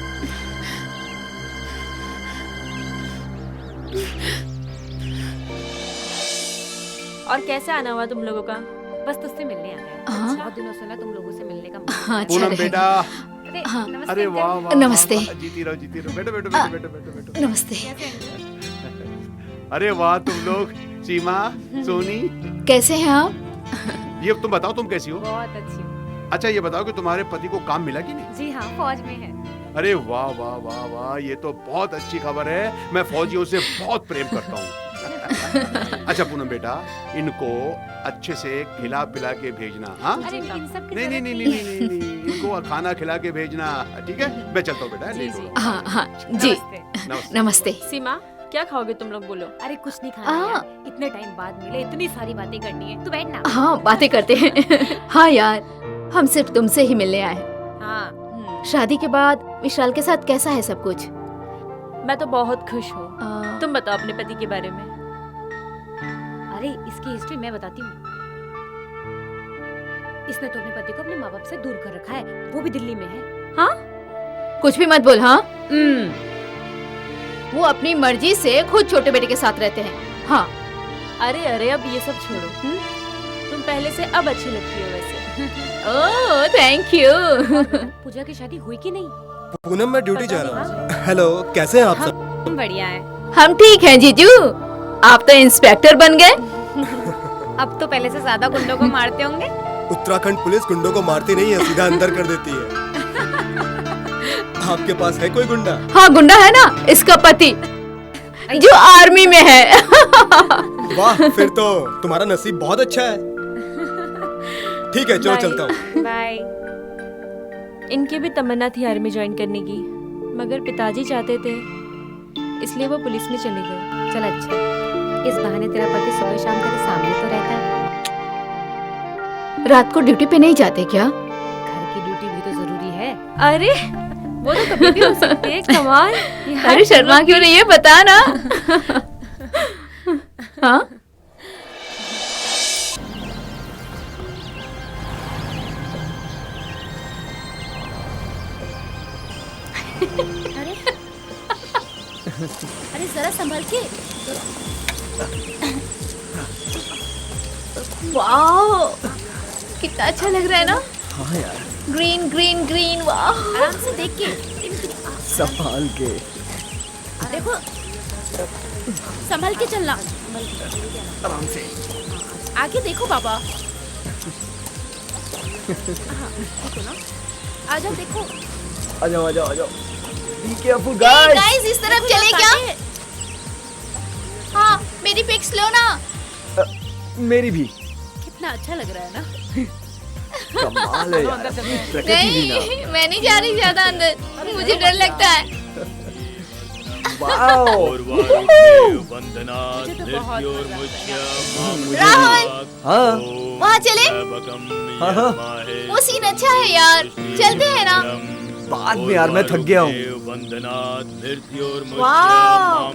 [SPEAKER 15] और कैसे आना हुआ तुम लोगों का?
[SPEAKER 10] बस तुझसे मिलने आ गए।
[SPEAKER 9] हाँ।
[SPEAKER 10] बहुत दिनों से ना तुम लोगों से मिलने का
[SPEAKER 9] हाँ,
[SPEAKER 4] पूनम बेटा।
[SPEAKER 9] हाँ।
[SPEAKER 4] अरे वाह वाह
[SPEAKER 9] नमस्ते।
[SPEAKER 4] वाह, जीती रहो बैठो बैठो बैठो बैठो बैठो बैठो।
[SPEAKER 9] नमस्ते।
[SPEAKER 4] अरे वाह तुम लोग, सीमा, सोनी,
[SPEAKER 9] कैसे हैं आप?
[SPEAKER 4] ये तुम बताओ तुम कैसी हो?
[SPEAKER 10] बहुत अच्छी हूँ।
[SPEAKER 4] अच्छा ये बताओ कि तुम्हारे पति को काम मिला कि नहीं?
[SPEAKER 10] जी हाँ, फौज में है।
[SPEAKER 4] अरे वाह वाह वाह वाह, ये तो बहुत अच्छी खबर है। मैं फौजियों से बहुत प्रेम करता हूँ। अच्छा पूनम बेटा, इनको अच्छे से खिला पिला के भेजना। हाँ
[SPEAKER 10] अरे इन सब की
[SPEAKER 4] नहीं नहीं नहीं नहीं नहीं नहीं, इनको खाना खिला के भेजना, ठीक है? मैं चलता हूँ बेटा, लेट हो रहा हूँ।
[SPEAKER 9] हाँ हाँ जी नमस्ते।
[SPEAKER 15] सीमा क्या खाओगे तुम लोग, बोलो।
[SPEAKER 10] अरे कुछ नहीं खाना यार, इतने टाइम बाद मिले, इतनी सारी बातें करनी है। तू बैठ ना।
[SPEAKER 9] हाँ बातें करते हैं। हाँ यार हम सिर्फ तुमसे ही मिलने आए।
[SPEAKER 15] हाँ
[SPEAKER 9] शादी के बाद विशाल के साथ कैसा है सब कुछ?
[SPEAKER 15] मैं तो बहुत खुश हूँ। तुम बताओ अपने पति के बारे में।
[SPEAKER 10] अरे इसकी हिस्ट्री मैं बताती हूँ। इसने तो अपने पति को अपने माँ बाप से दूर कर रखा है, वो भी दिल्ली में है।
[SPEAKER 9] हाँ कुछ भी मत बोल। हाँ वो अपनी मर्जी से खुद छोटे बेटे के साथ रहते हैं। हाँ
[SPEAKER 15] अरे अरे अब ये सब छोड़ो, तुम पहले से अब अच्छी लगती हो वैसे।
[SPEAKER 9] Oh thank you.
[SPEAKER 10] पूजा की शादी हुई कि नहीं?
[SPEAKER 6] पूनम मैं ड्यूटी जा रहा हूँ। हेलो कैसे हैं आप सब?
[SPEAKER 10] बढ़िया है।
[SPEAKER 9] हम ठीक हैं जीजू, आप तो इंस्पेक्टर बन गए।
[SPEAKER 10] अब तो पहले से ज्यादा गुंडों को मारते होंगे।
[SPEAKER 6] उत्तराखंड पुलिस गुंडों को मारती नहीं है, सीधा अंदर कर देती है। आपके पास है कोई गुंडा?
[SPEAKER 9] हाँ गुंडा है ना, इसका पति जो आर्मी में है।
[SPEAKER 6] वाह फिर तो तुम्हारा नसीब बहुत अच्छा है। ठीक है चलो चलता हूँ।
[SPEAKER 15] बाय। इनकी भी तमन्ना थी आर्मी ज्वाइन करने की, मगर पिताजी चाहते थे इसलिए वो पुलिस में चले गए।
[SPEAKER 10] चल अच्छा, इस बहाने तेरा पति सुबह शाम तेरे सामने तो रहता है।
[SPEAKER 9] रात को ड्यूटी पे नहीं जाते क्या?
[SPEAKER 10] घर की ड्यूटी भी तो जरूरी है।
[SPEAKER 15] अरे वो तो कभी भी हो सकती है। कमाल।
[SPEAKER 9] अरे शर्मा क्यों नहीं है, बता ना। हाँ
[SPEAKER 11] अरे जरा संभल के।
[SPEAKER 9] वाओ कितना अच्छा लग रहा है ना।
[SPEAKER 3] हाँ यार
[SPEAKER 9] ग्रीन ग्रीन ग्रीन। वाह
[SPEAKER 11] आराम से देख के।
[SPEAKER 3] संभाल के।
[SPEAKER 11] देखो संभल के चलना।
[SPEAKER 3] आराम से।
[SPEAKER 11] आगे देखो बाबा। देखो ना, आ जाओ देखो।
[SPEAKER 3] आ जाओ आ जाओ आ जाओ। Be careful guys.
[SPEAKER 9] गाइस इस तरफ चले क्या? हाँ मेरी पिक्स लो ना।
[SPEAKER 3] मेरी भी।
[SPEAKER 11] कितना अच्छा लग रहा है ना।
[SPEAKER 3] कमाल है यार। प्रकृति भी ना।
[SPEAKER 9] नहीं मैं नहीं जा रही ज्यादा अंदर, मुझे डर लगता है। राहुल
[SPEAKER 3] हाँ
[SPEAKER 9] वहाँ चले।
[SPEAKER 3] हाँ हाँ
[SPEAKER 9] वो सीन अच्छा है यार, चलते हैं ना।
[SPEAKER 3] बाद में यार मैं थक गया हूँ।
[SPEAKER 9] वाह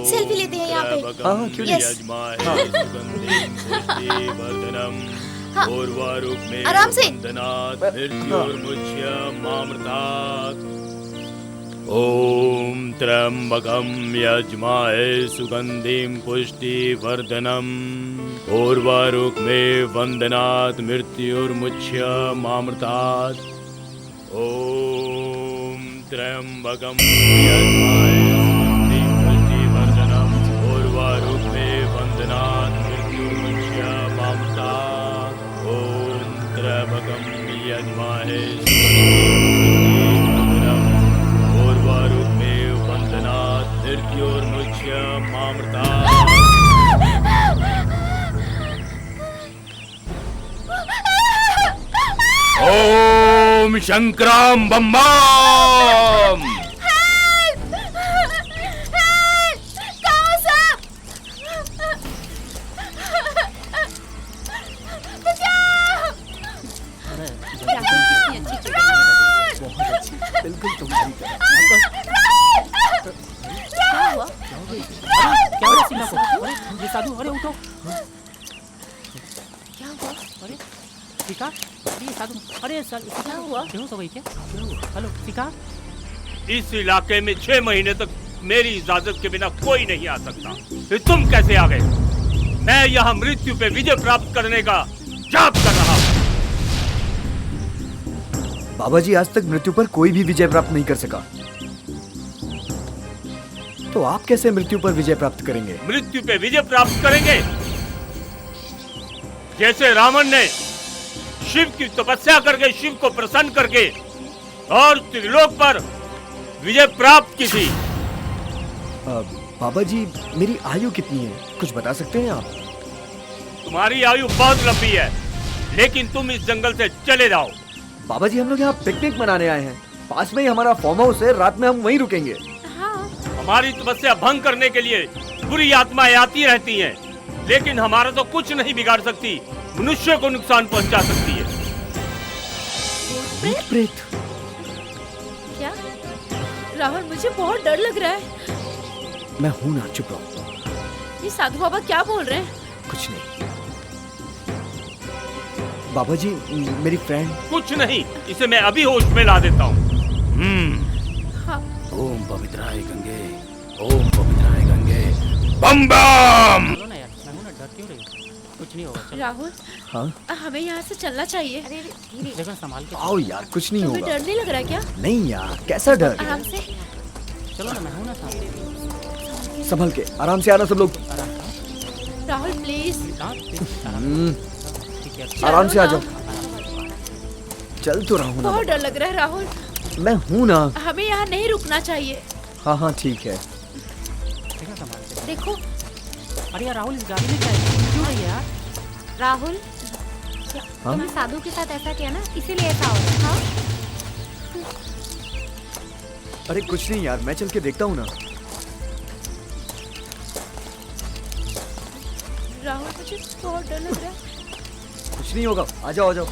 [SPEAKER 9] सेल्फी लेते हैं यहाँ पे।
[SPEAKER 3] हाँ क्यों
[SPEAKER 9] यस
[SPEAKER 3] हाँ।
[SPEAKER 9] आराम से।
[SPEAKER 14] ओम त्र्यंबकं यजमहे सुगंधिं पुष्टिवर्धनम् उर्वारुकमेव वंदनात् मृत्युर्मुच्यमामृतात्। ओम त्र्यंबकं यजमहे सुगंधिं पुष्टिवर्धनम् उर्वारुकमेव वंदनात् मृत्युर्मुच्यमामृतात्। ओम त्र्यंबकं यजमहे सुगंधिं पुष्टिवर्धनम् उर्वारुकमेव वंदनात् शंकराम बम बम।
[SPEAKER 3] बिल्कुल तुम्हारी तरह।
[SPEAKER 11] क्या हुआ? क्या हुआ सीमा को? अरे ये साधु, अरे उठो। क्या हुआ? अरे शिका, अरे ये साधु, अरे क्या हुआ? बेहोश हो गई क्या? हेलो शिका।
[SPEAKER 14] इस इलाके में 6 महीने तक मेरी इजाजत के बिना कोई नहीं आ सकता। फिर तुम कैसे आ गए? मैं यहाँ मृत्यु पे विजय प्राप्त करने का जाप कर रहा हूँ।
[SPEAKER 3] बाबा जी, आज तक मृत्यु पर कोई भी विजय प्राप्त नहीं कर सका, तो आप कैसे मृत्यु पर विजय प्राप्त करेंगे?
[SPEAKER 14] मृत्यु पे विजय प्राप्त करेंगे जैसे रावण ने शिव की तपस्या करके शिव को प्रसन्न करके और त्रिलोक पर विजय प्राप्त की थी।
[SPEAKER 3] बाबा जी, मेरी आयु कितनी है, कुछ बता सकते हैं आप?
[SPEAKER 14] तुम्हारी आयु बहुत लंबी है, लेकिन तुम इस जंगल से चले जाओ।
[SPEAKER 3] बाबा जी, हम लोग यहाँ पिकनिक मनाने आए हैं, पास में ही हमारा फार्म हाउस है, रात में हम वहीं रुकेंगे।
[SPEAKER 14] हमारी तपस्या भंग करने के लिए बुरी आत्माएं आती रहती हैं, लेकिन हमारा तो कुछ नहीं बिगाड़ सकती, मनुष्य को नुकसान पहुंचा सकती है।
[SPEAKER 3] भूत प्रेत?
[SPEAKER 11] क्या? राहुल, मुझे बहुत डर लग रहा है।
[SPEAKER 3] मैं हूँ ना, चुप रहो।
[SPEAKER 11] ये साधु बाबा क्या बोल रहे हैं?
[SPEAKER 3] कुछ नहीं। बाबा जी, मेरी फ्रेंड।
[SPEAKER 14] कुछ नहीं, इसे मैं अभी होश में ला देता हूँ।
[SPEAKER 11] हाँ।
[SPEAKER 14] ओम पवित्राय गंगे, ओम पवित्राय गंगे, बम बम।
[SPEAKER 11] चलो ना यार, मैं हूँ ना, डर क्यों रही? कुछ नहीं होगा। चलो। राहुल,
[SPEAKER 3] हाँ?
[SPEAKER 11] हमें यहाँ से चलना चाहिए। अरे देखो, संभाल के।
[SPEAKER 3] आओ यार, कुछ नहीं
[SPEAKER 11] तुम्हें
[SPEAKER 3] होगा।
[SPEAKER 11] डर नहीं लग रहा क्या?
[SPEAKER 3] नहीं यार, कैसा डर?
[SPEAKER 11] आराम से। चलो ना, मैं हूँ ना साथ।
[SPEAKER 3] संभल के, आराम से आना सब लोग।
[SPEAKER 11] राहुल प्लीज।
[SPEAKER 3] आराम से आ जाओ। चल तो रहा हूँ ना।
[SPEAKER 11] बहुत डर लग रहा है राहुल।
[SPEAKER 3] मैं हूँ ना।
[SPEAKER 11] हमें यहाँ नहीं रुकना चाहिए।
[SPEAKER 3] हाँ हाँ ठीक है।
[SPEAKER 11] देखो। अरे यार राहुल, इस गाड़ी में क्या है? क्यों है यार?
[SPEAKER 10] राहुल,
[SPEAKER 3] हाँ?
[SPEAKER 10] तुमने साधु के साथ ऐसा किया ना, इसीलिए ऐसा हो रहा है। हाँ?
[SPEAKER 3] अरे कुछ नहीं यार, मैं चल के देखता हूँ ना।
[SPEAKER 11] राहुल, मुझे बहुत डर लग रहा है।
[SPEAKER 3] कुछ नहीं होगा, आ जाओ आ जाओ।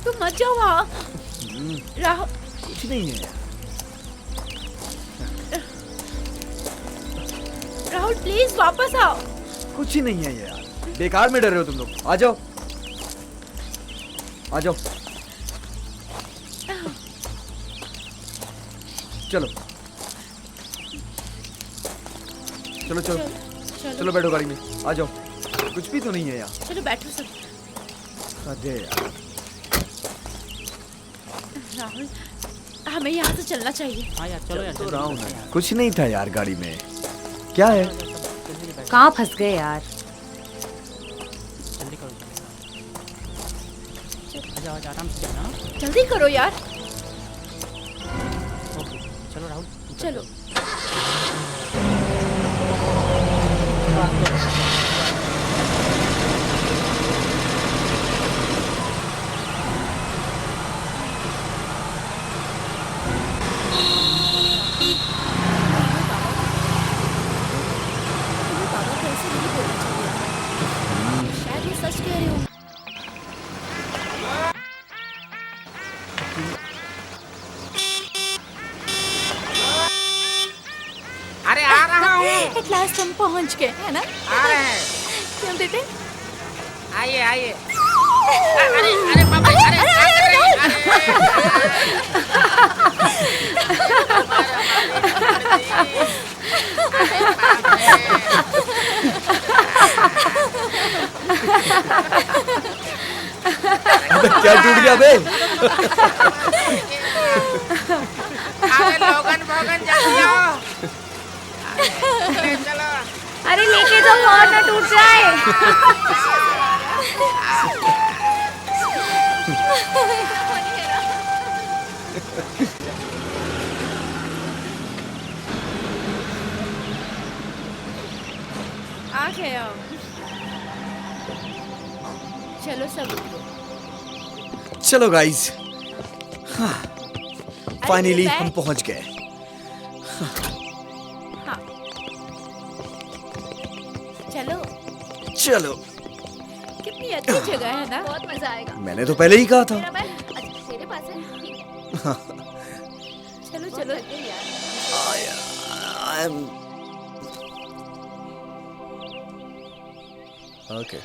[SPEAKER 11] तुम मत जाओ वहाँ। राहुल,
[SPEAKER 3] कुछ नहीं है।
[SPEAKER 11] राहुल प्लीज वापस आओ।
[SPEAKER 3] कुछ ही नहीं है यार, बेकार में डर रहे हो तुम लोग। आ जाओ आ जाओ। चलो चलो चलो चलो, बैठो गाड़ी में, आ जाओ। कुछ भी तो नहीं है यार।
[SPEAKER 11] चलो बैठो सब।
[SPEAKER 3] अरे यार
[SPEAKER 11] राहुल, हमें यहाँ से चलना चाहिए। हाँ यार, चलो यार।
[SPEAKER 3] तो रहा हूँ ना। कुछ नहीं था यार गाड़ी में। क्या है?
[SPEAKER 10] कहाँ फंस गए यार?
[SPEAKER 11] जल्दी करो, आराम से चलना। जल्दी करो यार। चलो राहुल, चलो। सच कह रही हूँ।
[SPEAKER 5] अरे आ रहा हूँ।
[SPEAKER 7] एट लास्ट हम पहुंच गए, है ना?
[SPEAKER 5] आ रहे हैं।
[SPEAKER 7] क्यों बेटे?
[SPEAKER 5] आइए आइए। अरे अरे पापा, अरे क्या कर रही हैं?
[SPEAKER 3] क्या टूट गया बे?
[SPEAKER 5] अरे लोगन भोगन जल्दी आओ। चलो।
[SPEAKER 7] अरे लेके जाओ और ना टूट जाए।
[SPEAKER 11] आ गए आओ। चलो सब।
[SPEAKER 3] चलो गाइस, फाइनली हम पहुंच गए।
[SPEAKER 11] हाँ। चलो
[SPEAKER 3] चलो,
[SPEAKER 11] कितनी अच्छी जगह है ना, बहुत मजा आएगा।
[SPEAKER 3] मैंने तो पहले ही कहा था।
[SPEAKER 11] तेरे पास है? चलो चलो
[SPEAKER 3] ओके।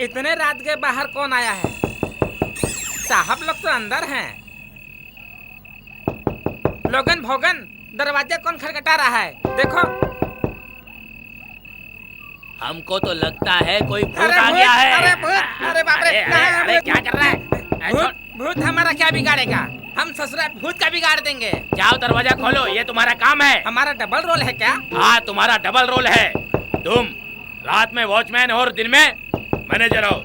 [SPEAKER 5] इतने रात के बाहर कौन आया है? साहब लोग तो अंदर हैं। लोगन भोगन, दरवाजा कौन खटखटा रहा है? देखो।
[SPEAKER 8] हमको तो लगता है कोई भूत
[SPEAKER 5] अरे
[SPEAKER 8] आ गया है।
[SPEAKER 5] अरे भूत, अरे बाप रे,
[SPEAKER 8] अरे क्या कर रहा है?
[SPEAKER 5] भूत हमारा क्या बिगाड़ेगा? हम ससुरा भूत का बिगाड़ देंगे।
[SPEAKER 8] जाओ दरवाजा खोलो, ये तुम्हारा काम है।
[SPEAKER 5] हमारा डबल रोल है क्या?
[SPEAKER 8] हाँ, तुम्हारा डबल रोल है। तुम रात में वॉचमैन और दिन में मैनेजर हो।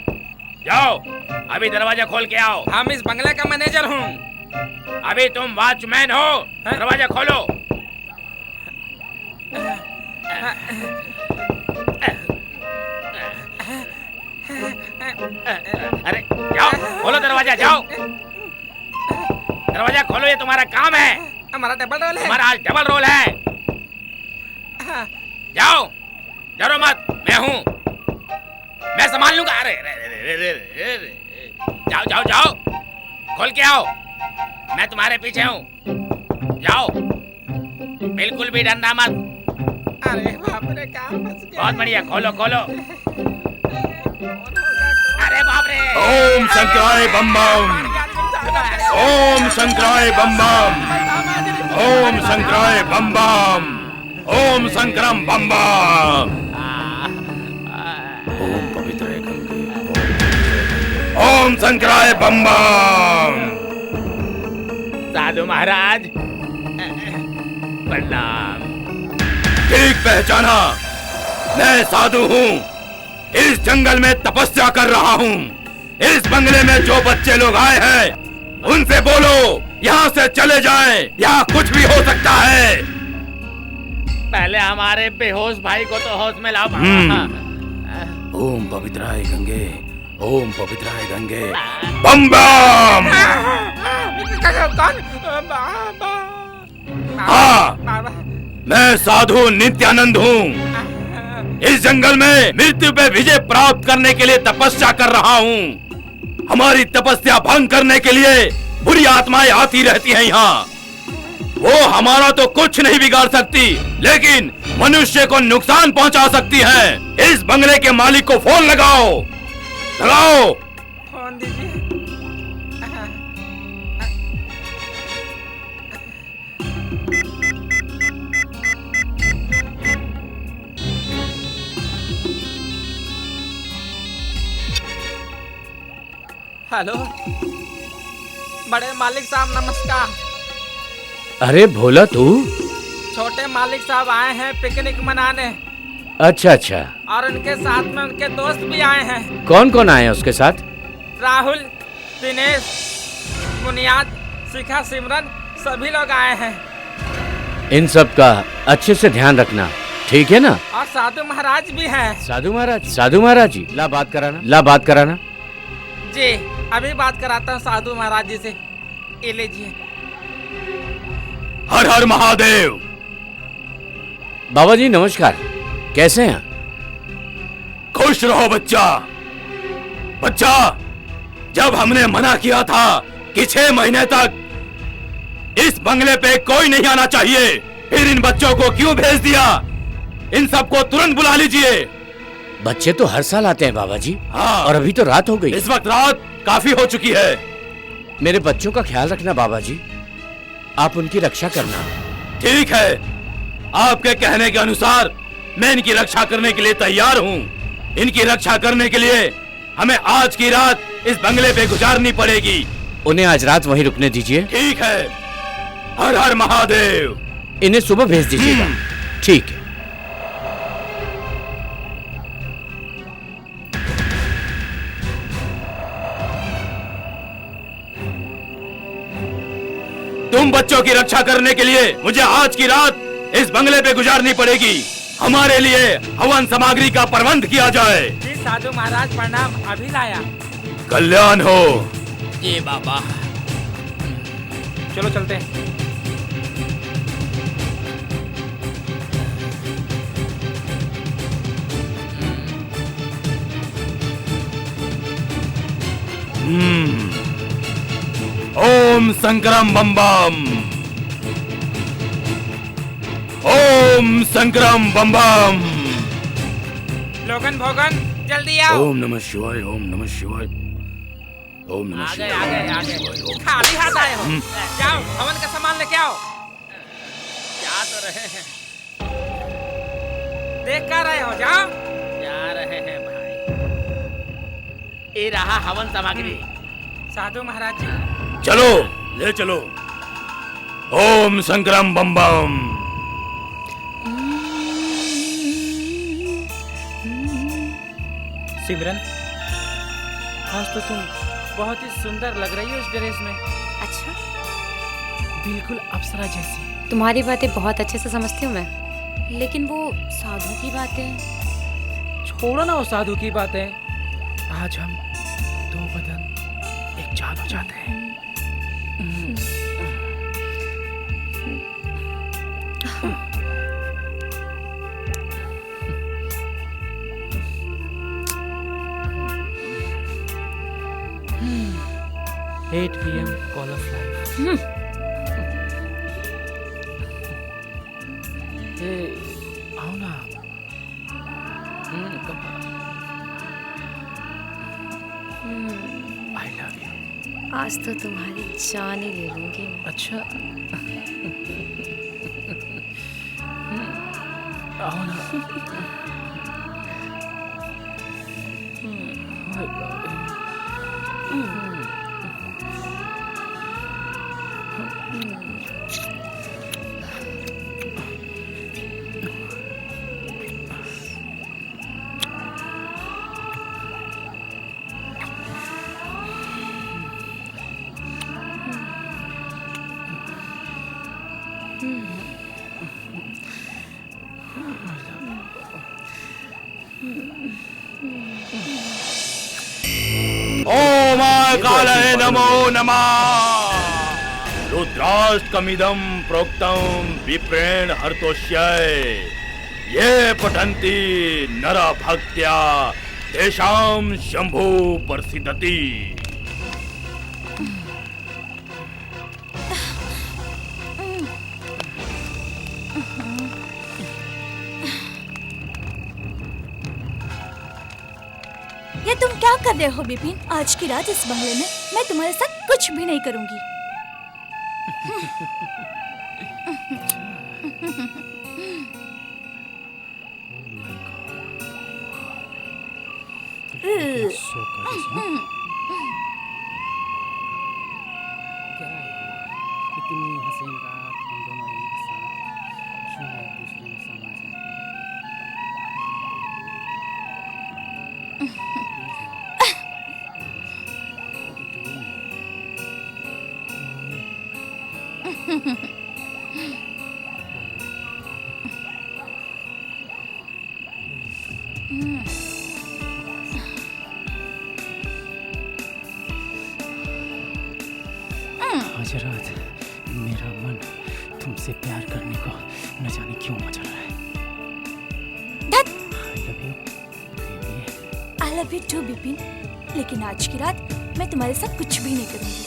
[SPEAKER 8] जाओ अभी दरवाजा खोल के आओ।
[SPEAKER 5] हम इस बंगले का मैनेजर हूँ।
[SPEAKER 8] अभी तुम वॉचमैन हो, दरवाजा खोलो। अरे जाओ, खोलो दरवाजा, जाओ दरवाजा खोलो, ये तुम्हारा काम है।
[SPEAKER 5] हमारा डबल रोल है।
[SPEAKER 8] हमारा आज डबल रोल है। जाओ, डरो मत, मैं हूँ, मैं संभाल लूंगा। अरे जाओ जाओ जाओ, खोल के आओ, मैं तुम्हारे पीछे हूँ। जाओ, बिल्कुल भी डरना मत।
[SPEAKER 5] अरे बाप रे, कहाँ फंस गया?
[SPEAKER 8] बहुत बढ़िया, खोलो खोलो। अरे बाप रे।
[SPEAKER 14] ओम शंकराय बम बम, ओम शंकराय बम बम, ओम शंकराय बम बम, ओम शंकरम बम बम। ओम पवित्र गंगे, ओम शंकराय बम बम।
[SPEAKER 8] साधु महाराज प्रणाम।
[SPEAKER 14] ठीक पहचाना, मैं साधु हूँ। इस जंगल में तपस्या कर रहा हूँ। इस बंगले में जो बच्चे लोग आए हैं उनसे बोलो यहाँ से चले जाएं, यहाँ कुछ भी हो सकता है।
[SPEAKER 8] पहले हमारे बेहोश भाई को तो होश में लाओ।
[SPEAKER 14] ओम पवित्राय गंगे, ओम पवित्राय गंगे, बम बम। हाँ, मैं साधु नित्यानंद हूँ। इस जंगल में मृत्यु पे विजय प्राप्त करने के लिए तपस्या कर रहा हूँ। हमारी तपस्या भंग करने के लिए बुरी आत्माएं आती रहती हैं यहाँ। वो हमारा तो कुछ नहीं बिगाड़ सकती, लेकिन मनुष्य को नुकसान पहुंचा सकती है। इस बंगले के मालिक को फोन लगाओ, लगाओ।
[SPEAKER 5] फोन दीजिए। हेलो, बड़े मालिक साहब नमस्कार।
[SPEAKER 8] अरे भोला तू?
[SPEAKER 5] छोटे मालिक साहब आए हैं पिकनिक मनाने।
[SPEAKER 8] अच्छा अच्छा।
[SPEAKER 5] और उनके साथ में उनके दोस्त भी आए हैं।
[SPEAKER 8] कौन कौन आए हैं उसके साथ?
[SPEAKER 5] राहुल, दिनेश, बुनियाद, शिखा, सिमरन, सभी लोग आए हैं।
[SPEAKER 8] इन सब का अच्छे से ध्यान रखना, ठीक है ना?
[SPEAKER 5] और साधु महाराज भी हैं।
[SPEAKER 8] साधु महाराज? साधु महाराज जी, ला बात कराना, ला बात कराना।
[SPEAKER 5] जी, अभी बात कराता हूँ साधु महाराज जी से। ये लीजिए।
[SPEAKER 14] हर हर महादेव।
[SPEAKER 8] बाबा जी नमस्कार, कैसे हैं?
[SPEAKER 14] खुश रहो बच्चा। बच्चा, जब हमने मना किया था कि 6 महीने तक इस बंगले पे कोई नहीं आना चाहिए, फिर इन बच्चों को क्यों भेज दिया? इन सबको तुरंत बुला लीजिए।
[SPEAKER 8] बच्चे तो हर साल आते हैं बाबा जी।
[SPEAKER 14] हाँ।
[SPEAKER 8] और अभी तो रात हो गई।
[SPEAKER 14] इस वक्त रात काफी हो चुकी है।
[SPEAKER 8] मेरे बच्चों का ख्याल रखना बाबा जी, आप उनकी रक्षा करना।
[SPEAKER 14] ठीक है, आपके कहने के अनुसार मैं इनकी रक्षा करने के लिए तैयार हूँ। इनकी रक्षा करने के लिए हमें आज की रात इस बंगले पे गुजारनी पड़ेगी।
[SPEAKER 8] उन्हें आज रात वहीं रुकने दीजिए।
[SPEAKER 14] ठीक है, हर हर महादेव।
[SPEAKER 8] इन्हें सुबह भेज दीजिएगा। ठीक है।
[SPEAKER 14] तुम बच्चों की रक्षा करने के लिए मुझे आज की रात इस बंगले पे गुजारनी पड़ेगी। हमारे लिए हवन सामग्री का प्रबंध किया जाए।
[SPEAKER 5] जी साधु महाराज प्रणाम, अभी लाया।
[SPEAKER 14] कल्याण हो।
[SPEAKER 8] जी बाबा।
[SPEAKER 5] चलो चलते हैं।
[SPEAKER 14] ओम संकरम बम बम। ओम संकरम बम बम।
[SPEAKER 5] लोगन भोगन जल्दी आओ।
[SPEAKER 14] ओम नमः शिवाय, ओम नमः शिवाय, ओम नमः
[SPEAKER 5] आगे
[SPEAKER 14] शिवाय।
[SPEAKER 5] आगे आगे, खाली हाथ आए हो। जाओ हवन का सामान लेके आओ। जा तो रहे हैं, देख कर रहे हो, जाओ। जा रहे हैं भाई। ये रहा हवन सामग्री। साधु महाराज जी
[SPEAKER 14] चलो ले चलो। ओम संकरम बम बम।
[SPEAKER 5] सिमरन, आज तो तुम बहुत ही सुंदर लग रही हो इस ड्रेस में।
[SPEAKER 10] अच्छा,
[SPEAKER 5] बिल्कुल अप्सरा जैसी।
[SPEAKER 10] तुम्हारी बातें बहुत अच्छे से समझती हूँ मैं, लेकिन वो साधु की बातें।
[SPEAKER 5] छोड़ो ना वो साधु की बातें। आज हम दो बदन एक जान हो जाते हैं। Eight PM call of life. Hey, आओ ना। I love you.
[SPEAKER 10] आज तो तुम्हारी जान ही ले लूंगी।
[SPEAKER 5] अच्छा। आओ ना। I love you.
[SPEAKER 14] ओम कालये नमो नमः। रुद्राष्टकमिदं प्रोक्तं विप्रेण हर्तोष्याय। ये पठन्ति नरा भक्त्या तेषां शंभु प्रसिद्धति।
[SPEAKER 7] ये तुम क्या कर रहे हो विपिन? आज की रात इस बंगले में मैं तुम्हारे साथ कुछ भी नहीं करूंगी।
[SPEAKER 5] इतनी हसीन रात हम दोनों एक साथ क्यों एक दूसरे में समा जाए। आज रात मेरा मन तुमसे प्यार करने को न जाने क्यों मचल रहा है।
[SPEAKER 7] I love you too Vipin, लेकिन आज की रात मैं तुम्हारे साथ कुछ भी नहीं करूंगी।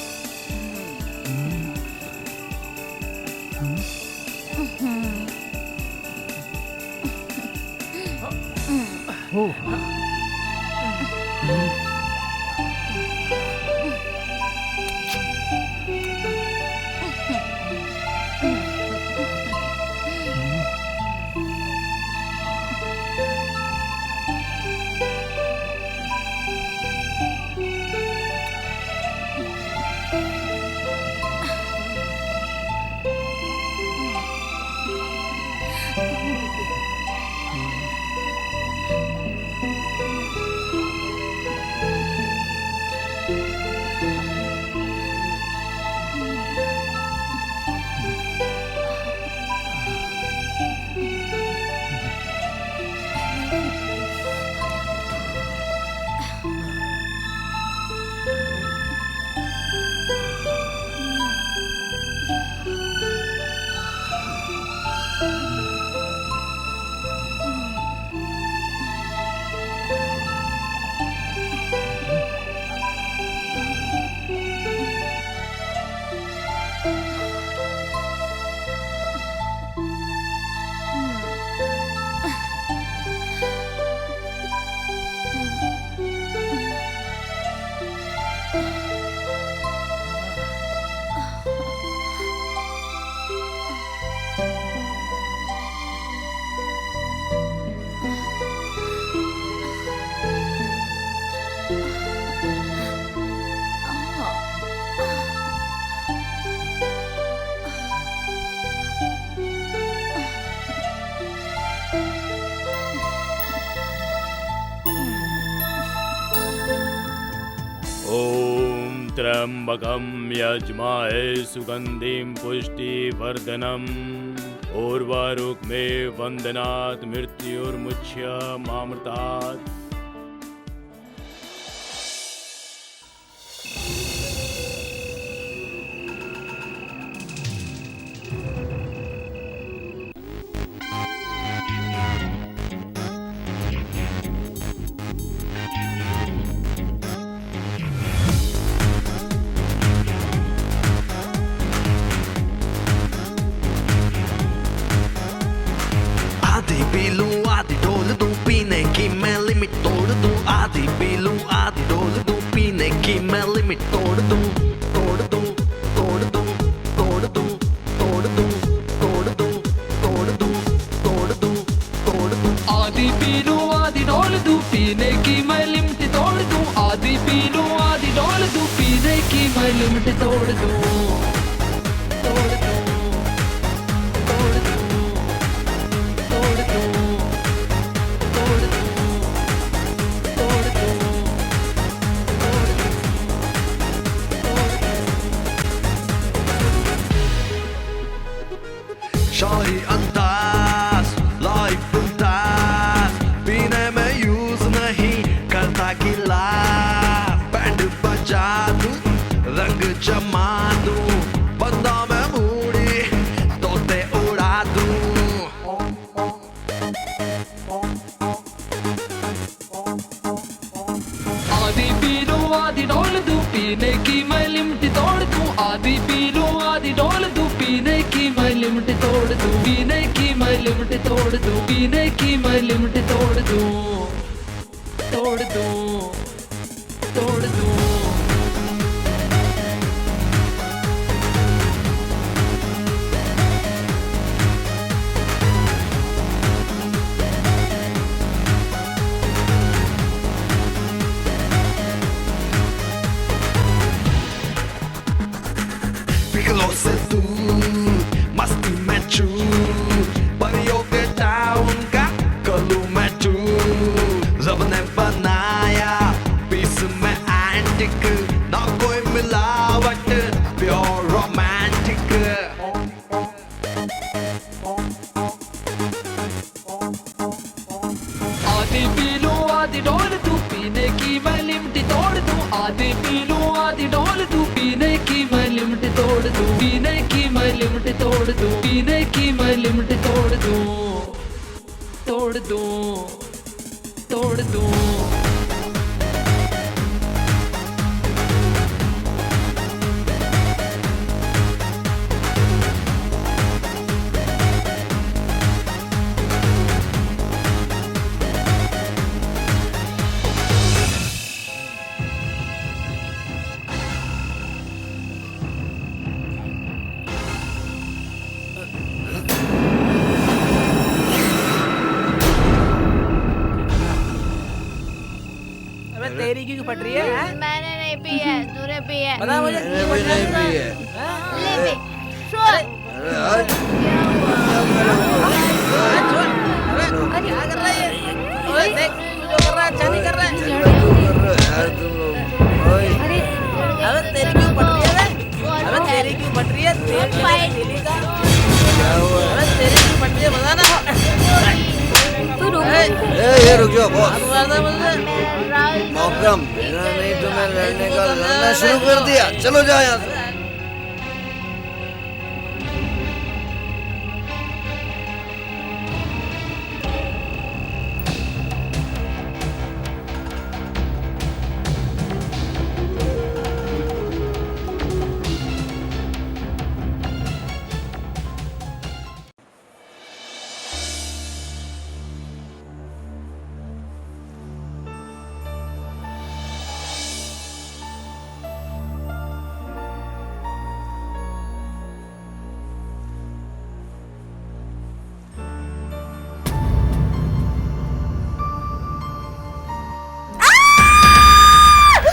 [SPEAKER 14] त्र्यंबकम यजमाहे सुगंधिम पुष्टिवर्धनम उर्वारुकमेव वंदनात् मृत्युर्मुच्यमामृतात्।
[SPEAKER 1] आधी पी लूं आधी ढोल दूं पीने की मैं लिमिट तोड़ दूं। आधी पी लूं आधी ढोल दूं पीने की मैं लिमिट तोड़ दूं। तोड़ दूं तोड़ दूं तोड़ दूं तोड़ दूं तोड़ दूं तोड़ दूं तोड़ दूं तोड़ दूं।
[SPEAKER 16] आधी पी लूं आधी ढोल दूं पीने की मैं लिमिट तोड़ दूं। आधी पी लूं आधी ढोल दूं पीने की मैं लिमिट तोड़ दूं। तोड़ दूं तोड़ दूं तोड़ दूं तोड़ दूं तोड़ दूं।
[SPEAKER 1] शाही अंदाज लाइफ फुलदास पीने में यूज नहीं करता गिलास। बैंड बजा दूं रंग जमा दूं बंदा में मूड़ी तोते उड़ा दूं।
[SPEAKER 16] आधी पी लूं आधी ढोल दूं पीने की मैं लिमिट तोड़ दूं। आधी पी लूं आधी ढोल दूं पीने की मैं लिमिट तोड़ दूं। पीने की मैं लिमिट तोड़ दूं पीने की मैं लिमिट तोड़ दूं। तोड़ दूं तोड़ दूं।
[SPEAKER 1] पिघलों से दूर मस्ती में चूर परियों के टाउन का कलू में चूर। रब ने बनाया पीस में एंटिक ना कोई मिलावट प्योर रोमांटिक।
[SPEAKER 16] आधी पी लूं आधी ढोल दूं पीने की मैं लिमिट तोड़ दूं। आधी पी लूं आधी ढोल दूं पीने की मैं लिमिट तोड़ दूं। पीने की मैं लिमिट तोड़ दूं पीने की मैं लिमिट तोड़ दूं। तोड़ दूं तोड़ दूं।
[SPEAKER 17] अबे तेरी क्यों फट रही है?
[SPEAKER 9] मैंने नहीं पी है तूने पी है।
[SPEAKER 17] बता मुझे
[SPEAKER 9] ले
[SPEAKER 17] क्यों फट रही है?
[SPEAKER 9] ले छोड़।
[SPEAKER 17] अरे क्या कर रहा है? ओए देख जो कर रहा है अच्छा नहीं कर रहा है।
[SPEAKER 10] अरे
[SPEAKER 17] अबे तेरी क्यों फट रही है? अबे तेरी क्यों फट रही है? तेरी का अबे तेरी क्यों फट रही है बता ना।
[SPEAKER 10] तू रुक।
[SPEAKER 3] ये रुक जाओ बॉस।
[SPEAKER 17] बता मुझे।
[SPEAKER 3] मौकम मेरा नहीं तुम्हें लड़ने का लड़ना शुरू कर दिया। चलो जाओ यहाँ से।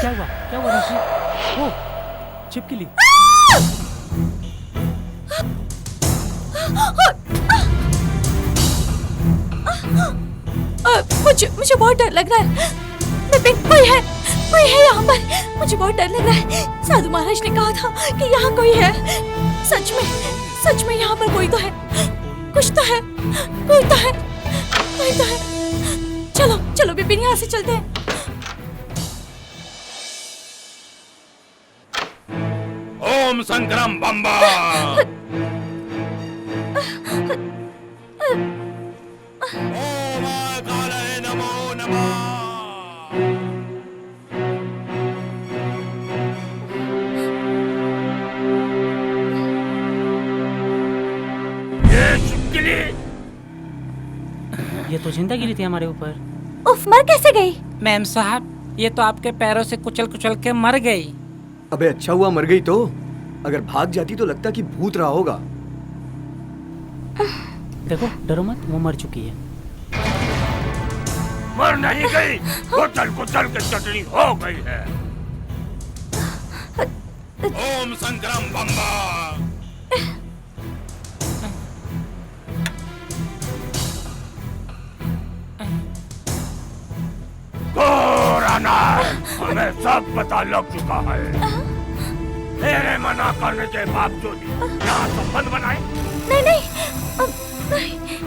[SPEAKER 12] क्या हुआ ऋषि? ओ, छिपकली।
[SPEAKER 7] मुझे बहुत डर लग रहा है। कोई है कोई है यहाँ पर। मुझे बहुत डर लग रहा है। साधु महाराज ने कहा था कि यहाँ कोई है। सच में यहाँ पर कोई तो है। कुछ तो है, कोई तो है, कोई तो है। चलो चलो बिपिन, यहाँ से चलते हैं।
[SPEAKER 14] ओम संक्रम बम्बा। ओम कालाय नमो नमः।
[SPEAKER 17] ये तो जिंदा गिरी थी हमारे ऊपर।
[SPEAKER 7] उफ, मर कैसे गई?
[SPEAKER 5] मैम साहब, ये तो आपके पैरों से कुचल कुचल के मर गई।
[SPEAKER 3] अबे अच्छा हुआ मर गई तो, अगर भाग जाती तो लगता कि भूत रहा होगा।
[SPEAKER 17] देखो, डरो मत, वो मर चुकी है।
[SPEAKER 14] मर नहीं गई, कुचल कुचल के चटनी हो गई है। ओम संक्रम बम्बा। हमें सब पता लग चुका है। तेरे मना करने के बावजूद यहाँ संबंध बनाए।
[SPEAKER 7] नहीं।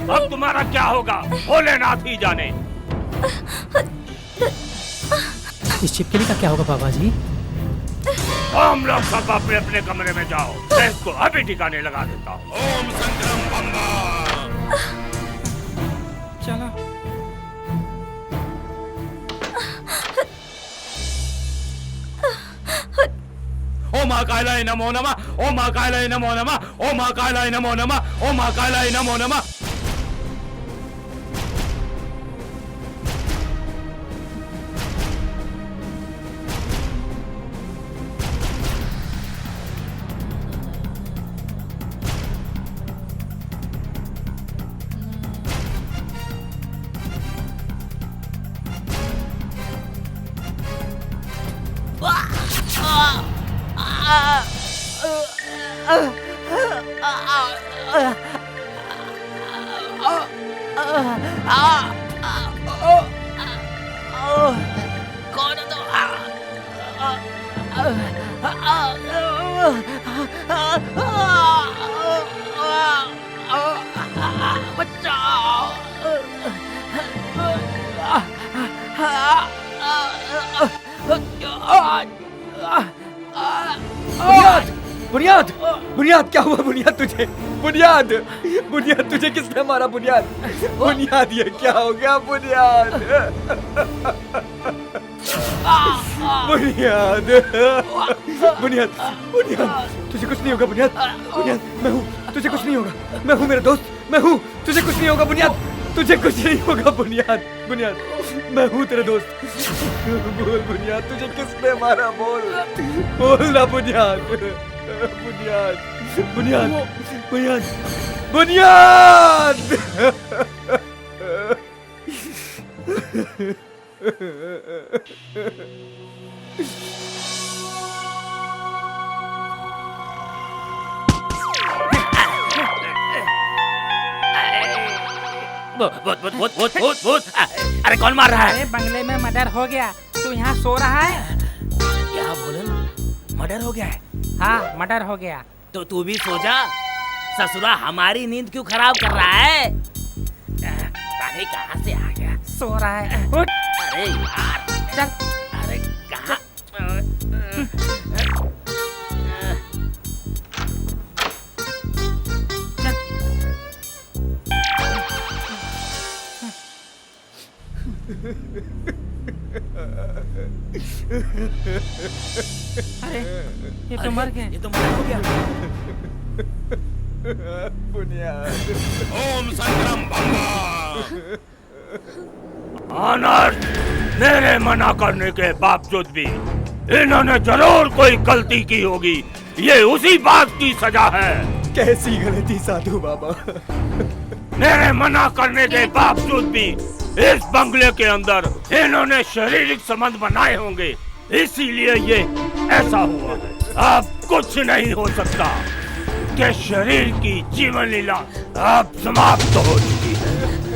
[SPEAKER 14] अब तुम्हारा क्या होगा भोलेनाथ ही जाने।
[SPEAKER 17] इस छिपकली का क्या होगा बाबा जी?
[SPEAKER 14] हम लोग सब अपने अपने कमरे में जाओ, मैं इसको अभी ठिकाने लगा देता हूँ। ओम संक्रम बम्बा।
[SPEAKER 5] चलो।
[SPEAKER 14] ओम महाकालाय नमो नमः। ओम महाकालाय नमो नमः। ओम महाकालाय नमो नमः। ओम महाकालाय नमो नमः।
[SPEAKER 17] कौन तो
[SPEAKER 3] बुनियाद, बुनियाद क्या हुआ बुनियाद तुझे? बुनियाद, बुनियाद तुझे किसने मारा? बुनियाद, बुनियाद ये क्या हो गया? बुनियाद, बुनियाद, बुनियाद, बुनियाद तुझे कुछ नहीं होगा। बुनियाद, बुनियाद मैं हूँ, तुझे कुछ नहीं होगा। मैं हूँ मेरा दोस्त, मैं हूँ, तुझे कुछ नहीं होगा। बुनियाद, तुझे कुछ नहीं होगा। बुनियाद, बुनियाद मैं हूँ तेरा दोस्त। बोल बुनियाद, तुझे किसने मारा? बोल, बोल ना बुनियाद, बुनियाद, बुनियाद, बुनियाद, बुनियाद।
[SPEAKER 14] भूत। अरे कौन मार रहा है?
[SPEAKER 5] अरे बंगले में मर्डर हो गया, तू यहाँ सो रहा है?
[SPEAKER 17] क्या बोले? मर्डर हो गया है?
[SPEAKER 5] हाँ, मर्डर हो गया।
[SPEAKER 17] तो तू भी सो जा। ससुरा हमारी नींद क्यों खराब कर रहा है? पानी कहाँ से आ गया?
[SPEAKER 5] सो रहा है, उठ।
[SPEAKER 17] अरे यार,
[SPEAKER 5] चल।
[SPEAKER 17] अरे कहाँ?
[SPEAKER 5] अरे ये तो मर गया।
[SPEAKER 17] ये तो मर हो गया।
[SPEAKER 3] बुनियाद।
[SPEAKER 14] ओम संक्रम बम्बा। आनंद, मेरे मना करने के बावजूद भी इन्होंने जरूर कोई गलती की होगी। ये उसी बात की सजा है।
[SPEAKER 3] कैसी गलती साधु बाबा?
[SPEAKER 14] मेरे मना करने के बावजूद भी इस बंगले के अंदर इन्होंने शारीरिक संबंध बनाए होंगे, इसीलिए ये ऐसा हुआ है। अब कुछ नहीं हो सकता कि शरीर की जीवन लीला अब समाप्त हो चुकी है।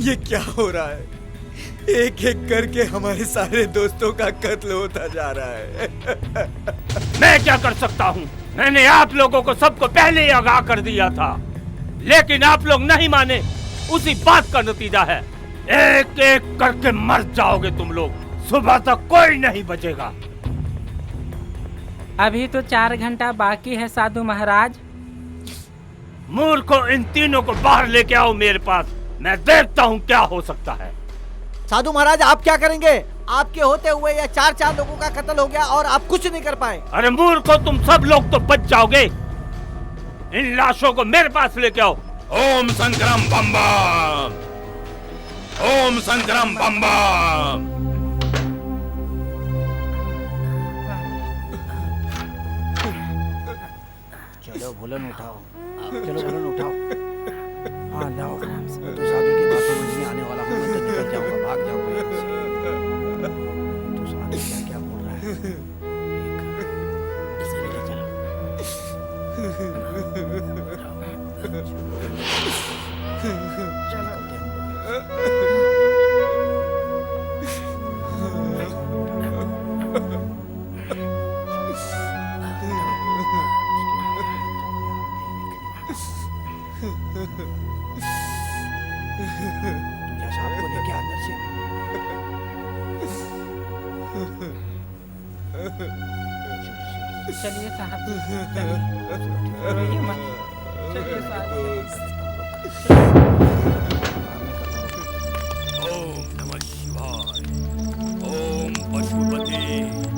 [SPEAKER 3] ये क्या हो रहा है? एक एक करके हमारे सारे दोस्तों का कत्ल होता जा रहा है।
[SPEAKER 14] मैं क्या कर सकता हूँ? मैंने आप लोगों को सबको पहले ही आगाह कर दिया था, लेकिन आप लोग नहीं माने। उसी बात का नतीजा है, एक एक करके मर जाओगे तुम लोग। सुबह तक कोई नहीं बचेगा।
[SPEAKER 17] अभी तो 4 घंटा बाकी है साधु महाराज।
[SPEAKER 14] मूर्खों, इन तीनों को बाहर लेके आओ मेरे पास। मैं देखता हूँ क्या हो सकता है।
[SPEAKER 13] साधु महाराज आप क्या करेंगे? आपके होते हुए या 4 लोगों का कत्ल हो गया और आप कुछ नहीं कर पाए।
[SPEAKER 14] अरे मूर्खों, तुम सब लोग तो बच जाओगे। इन लाशों को मेरे पास लेके आओ। ओम संकरम बम बम, ओम संकरम बम बम।
[SPEAKER 13] चलो भोलन उठाओ, चलो भोलन उठाओ। हाँ लाओ, मैं तो साधु की बातों में नहीं आने वाला हूँ। मैं तो निकल जाऊंगा, भाग जाऊंगा यहाँ से। तो साधु क्या क्या बोल रहा है? इसे ले चलो।
[SPEAKER 17] चलिए साहब, चलिए, रोइए मत। चलिए साहब।
[SPEAKER 14] ओम नमः शिवाय, ओम पशुपति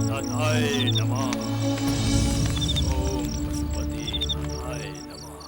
[SPEAKER 14] नाथाय नमः, ओम पशुपति नाथाय नमः।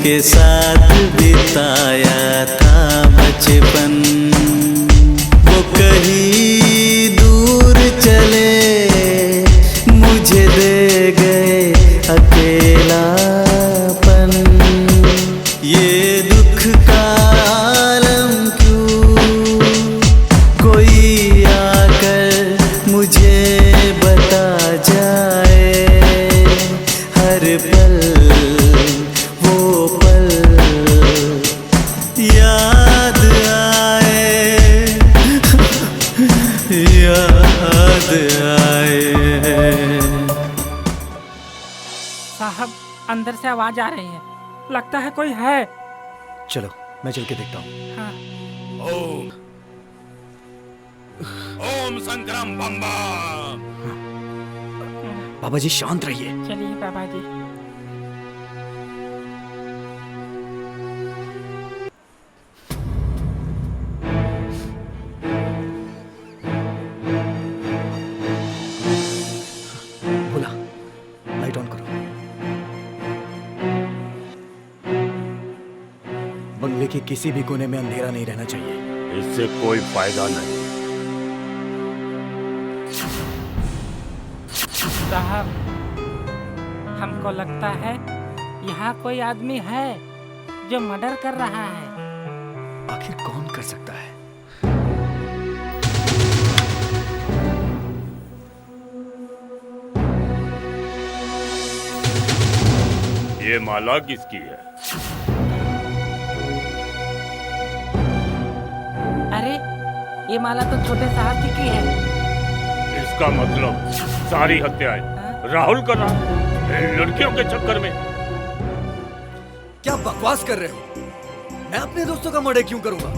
[SPEAKER 18] के साथ बिताया था याद आए।
[SPEAKER 5] साहब अंदर से आवाज आ रही है, लगता है कोई है।
[SPEAKER 3] चलो मैं चल के देखता हूँ।
[SPEAKER 5] हाँ।
[SPEAKER 14] ओम ओम संक्रम बम बम।
[SPEAKER 3] बाबा जी शांत रहिए।
[SPEAKER 5] चलिए बाबा जी।
[SPEAKER 3] बोला लाइट ऑन करो। बंगले के किसी भी कोने में अंधेरा नहीं रहना चाहिए।
[SPEAKER 14] इससे कोई फायदा नहीं।
[SPEAKER 5] साहब हमको लगता है यहाँ कोई आदमी है जो मर्डर कर रहा है।
[SPEAKER 3] आखिर कौन कर सकता है?
[SPEAKER 14] ये माला किसकी है?
[SPEAKER 5] अरे ये माला तो छोटे साहब जी की है।
[SPEAKER 14] इसका मतलब सारी हत्याएं राहुल कर रहा है इन लड़कियों के चक्कर में।
[SPEAKER 3] क्या बकवास कर रहे हो? मैं अपने दोस्तों का मर्डर क्यों करूंगा?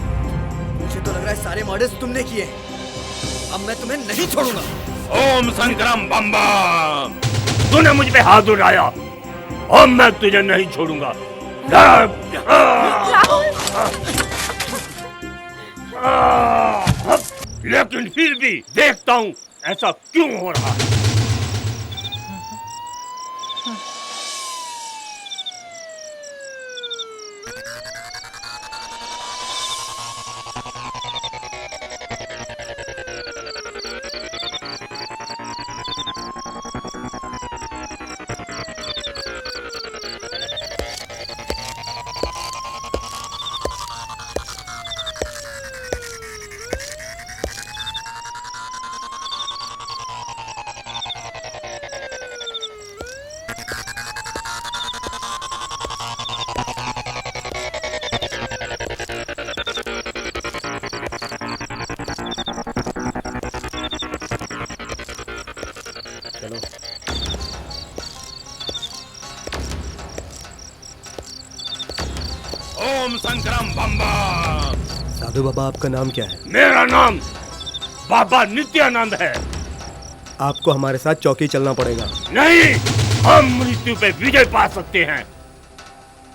[SPEAKER 3] मुझे तो लग रहा है सारे मर्डर्स तुमने किए हैं। अब मैं तुम्हें नहीं छोड़ूंगा।
[SPEAKER 14] ओम संक्रम बम बम। तूने मुझ पे हाथ उठाया, अब मैं तुझे नहीं छोड़ूंगा। लेकिन फिर भी देखता हूँ ऐसा क्यों हो रहा है। ओम संक्रम बम बम।
[SPEAKER 6] साधु बाबा आपका नाम क्या है?
[SPEAKER 14] मेरा नाम बाबा नित्यानंद है।
[SPEAKER 6] आपको हमारे साथ चौकी चलना पड़ेगा।
[SPEAKER 14] नहीं, हम मृत्यु पे विजय पा सकते हैं।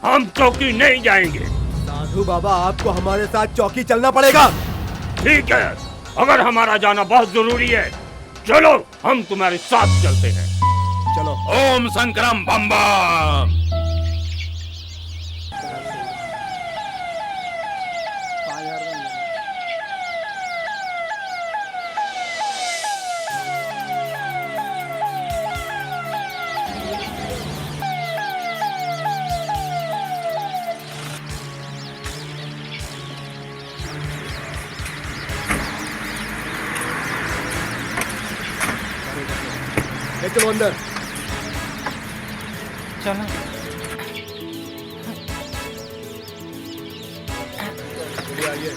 [SPEAKER 14] हम चौकी नहीं जाएंगे।
[SPEAKER 6] साधु बाबा आपको हमारे साथ चौकी चलना पड़ेगा।
[SPEAKER 14] ठीक है, अगर हमारा जाना बहुत जरूरी है, चलो हम तुम्हारे साथ चलते हैं।
[SPEAKER 6] चलो।
[SPEAKER 14] ओम संक्रम बम बम।
[SPEAKER 6] चलो अंदर।
[SPEAKER 5] चलो।
[SPEAKER 6] आइए।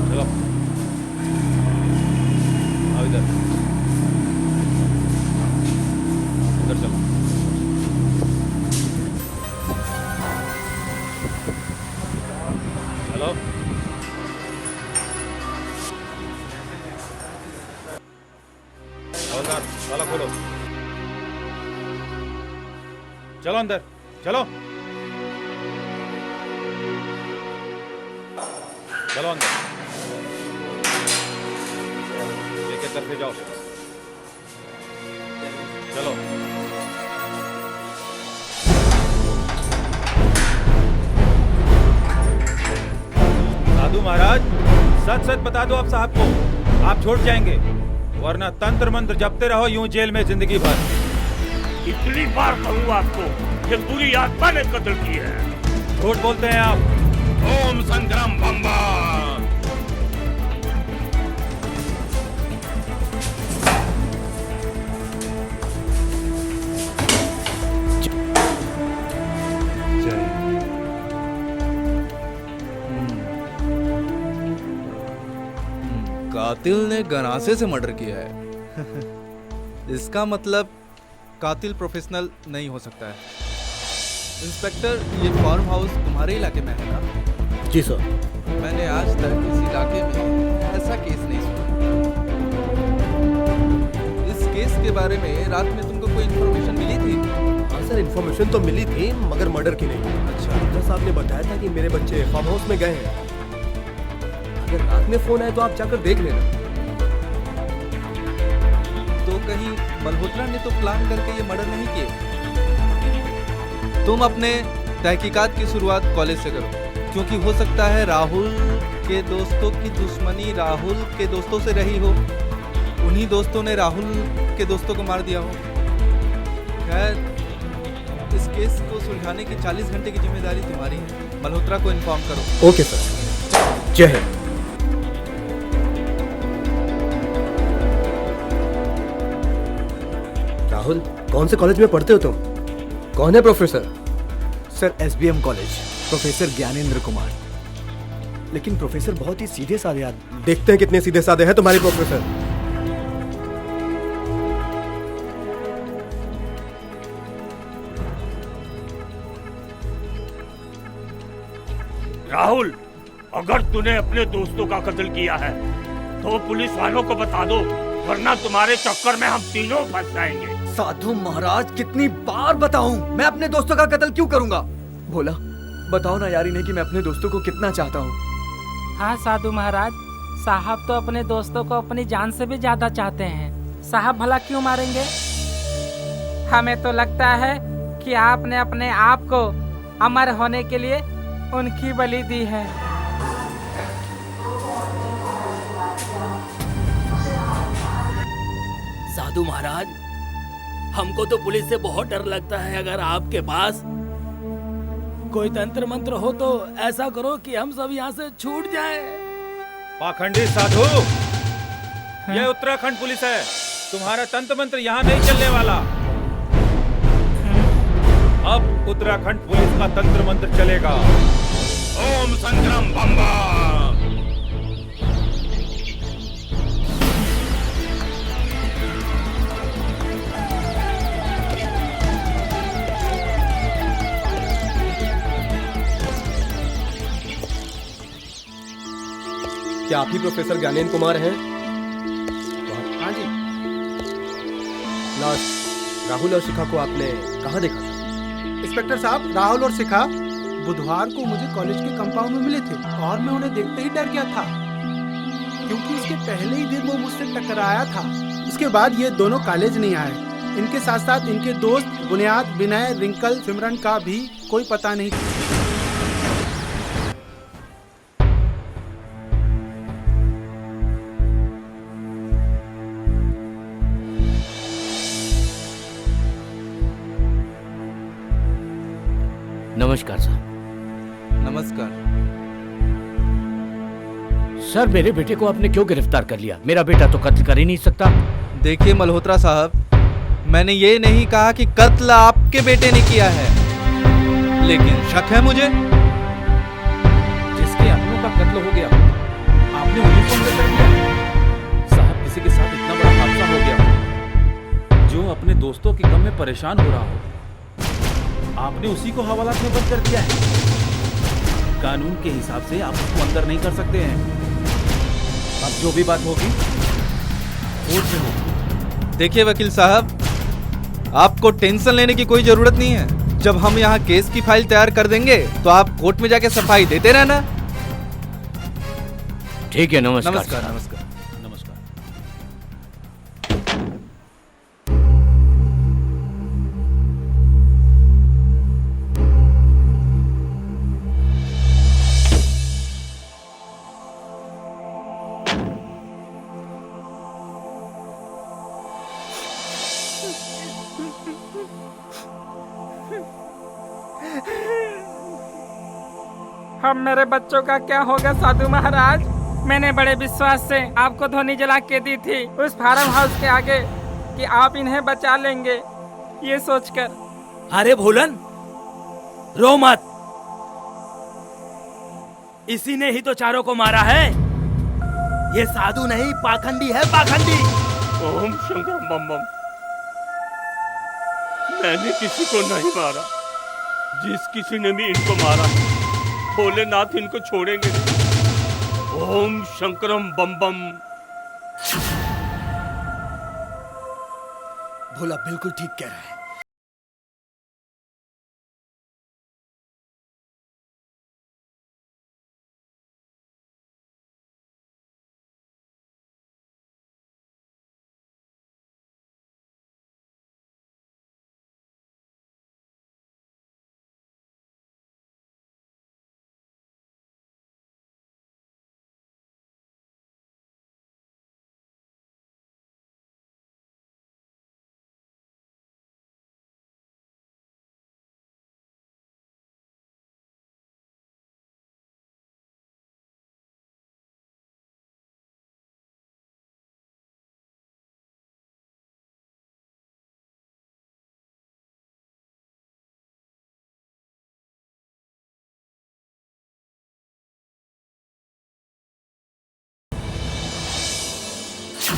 [SPEAKER 12] चलो आओ इधर चलो। हेलो हवलदार, ताला खोलो। चलो अंदर चलो। चलो अंदर, लेके तरफे जाओ। चलो। साधु महाराज, सच सच बता दो आप साहब को, आप छूट जाएंगे, वरना तंत्र मंत्र जपते रहो यूं जेल में जिंदगी भर।
[SPEAKER 14] इतनी बार कहूँ आपको, ये बुरी आत्मा ने कत्ल की है।
[SPEAKER 12] झूठ बोलते हैं आप।
[SPEAKER 14] ओम संक्रम बम बम।
[SPEAKER 19] कातिल ने गनासे से मर्डर किया है। इसका मतलब कातिल प्रोफेशनल नहीं हो सकता है। इंस्पेक्टर, ये फार्म हाउस तुम्हारे इलाके में है ना?
[SPEAKER 6] जी सर।
[SPEAKER 19] मैंने आज तक इस इलाके में ऐसा केस नहीं सुना। इस केस के बारे में रात में तुमको कोई इन्फॉर्मेशन मिली थी?
[SPEAKER 6] हाँ सर, इन्फॉर्मेशन तो मिली थी मगर मर्डर की नहीं। अच्छा, डॉक्टर साहब ने बताया था कि मेरे बच्चे फार्म हाउस में गए हैं। अगर रात में फोन आए तो आप जाकर देख लेना।
[SPEAKER 19] तो कहीं मल्होत्रा ने तो प्लान करके ये मर्डर नहीं किए? तुम अपने तहकीकात की शुरुआत कॉलेज से करो, क्योंकि हो सकता है राहुल के दोस्तों की दुश्मनी राहुल के दोस्तों से रही हो, उन्हीं दोस्तों ने राहुल के दोस्तों को मार दिया हो। खैर, इस केस को सुलझाने की 40 घंटे की जिम्मेदारी तुम्हारी है। मल्होत्रा को इन्फॉर्म करो।
[SPEAKER 6] Okay sir. जय हिंद। राहुल, कौन से कॉलेज में पढ़ते हो तुम? कौन है professor?
[SPEAKER 20] Sir, SBM college, professor Gyanendra Kumar. लेकिन प्रोफेसर बहुत ही सीधे साधे आदमी।
[SPEAKER 6] देखते हैं कितने सीधे साधे हैं तुम्हारे प्रोफेसर।
[SPEAKER 14] राहुल, अगर तूने अपने दोस्तों का कत्ल किया है तो पुलिस वालों को बता दो, वरना तुम्हारे चक्कर में हम तीनों फंस जाएंगे।
[SPEAKER 20] साधु महाराज, कितनी बार बताऊं, मैं अपने दोस्तों का कत्ल क्यों करूंगा? भोला, बताओ ना यार इन्हें कि मैं अपने दोस्तों को कितना चाहता हूँ।
[SPEAKER 5] हाँ साधु महाराज, साहब तो अपने दोस्तों को अपनी जान से भी ज्यादा चाहते हैं। साहब भला क्यों मारेंगे? हमें तो लगता है कि आपने अपने आप को अमर होने के लिए उनकी बलि दी है।
[SPEAKER 8] साधु महाराज, हमको तो पुलिस से बहुत डर लगता है। अगर आपके पास कोई तंत्र मंत्र हो तो ऐसा करो कि हम सब यहाँ से छूट जाएं।
[SPEAKER 21] पाखंडी साधु, यह उत्तराखंड पुलिस है, तुम्हारा तंत्र मंत्र यहाँ नहीं चलने वाला। अब उत्तराखंड पुलिस का तंत्र मंत्र चलेगा।
[SPEAKER 14] ओम संग्राम बम्बा।
[SPEAKER 6] क्या आप ही प्रोफेसर ज्ञानेंद्र कुमार हैं?
[SPEAKER 22] हाँ जी।
[SPEAKER 6] लास्ट राहुल और शिखा को आपने कहाँ देखा था?
[SPEAKER 22] इंस्पेक्टर साहब, राहुल और शिखा बुधवार को मुझे कॉलेज के कंपाउंड में मिले थे और मैं उन्हें देखते ही डर गया था, क्योंकि उसके पहले ही दिन वो मुझसे टकराया था। उसके बाद ये दोनों कॉलेज नहीं आए। इनके साथ साथ इनके दोस्त बुनियाद, विनय, रिंकल, सिमरन का भी कोई पता नहीं।
[SPEAKER 8] नमस्कार सर।
[SPEAKER 19] नमस्कार
[SPEAKER 8] सर, मेरे बेटे को आपने क्यों गिरफ्तार कर लिया? मेरा बेटा तो कत्ल कर ही नहीं सकता।
[SPEAKER 19] देखिए मल्होत्रा साहब, मैंने ये नहीं कहा कि कत्ल आपके बेटे ने किया है, लेकिन शक है मुझे।
[SPEAKER 21] जिसके अपनों का कत्ल हो गया, आपने यूनिफॉर्म में कर दिया। साहब, किसी के साथ इतना बड़ा हादसा हो गया जो अपने दोस्तों की गम में परेशान हो रहा हो, आपने उसी को हवालात में बंद कर दिया है। कानून के हिसाब से आप उसको अंदर नहीं कर सकते हैं। अब जो भी बात होगी कोर्ट में होगी।
[SPEAKER 19] देखिए वकील साहब, आपको टेंशन लेने की कोई जरूरत नहीं है। जब हम यहाँ केस की फाइल तैयार कर देंगे तो आप कोर्ट में जाके सफाई देते रहना।
[SPEAKER 8] ठीक है, नमस्कार।
[SPEAKER 19] नमस्कार नमस्कार।
[SPEAKER 5] अब मेरे बच्चों का क्या होगा साधु महाराज? मैंने बड़े विश्वास से आपको धोनी जला के दी थी उस फार्म हाउस के आगे कि आप इन्हें बचा लेंगे, ये सोचकर।
[SPEAKER 8] अरे भोलन, रो मत, इसी ने ही तो चारों को मारा है।
[SPEAKER 13] ये साधु नहीं, पाखंडी है, पाखंडी।
[SPEAKER 14] ओम शंकर बम बम। मैंने किसी को नहीं मारा। जिस किसी ने भी इनको मारा, भोलेनाथ इनको छोड़ेंगे नहीं। ओम शंकरम बम बम।
[SPEAKER 13] भोला बिल्कुल ठीक कह रहा है।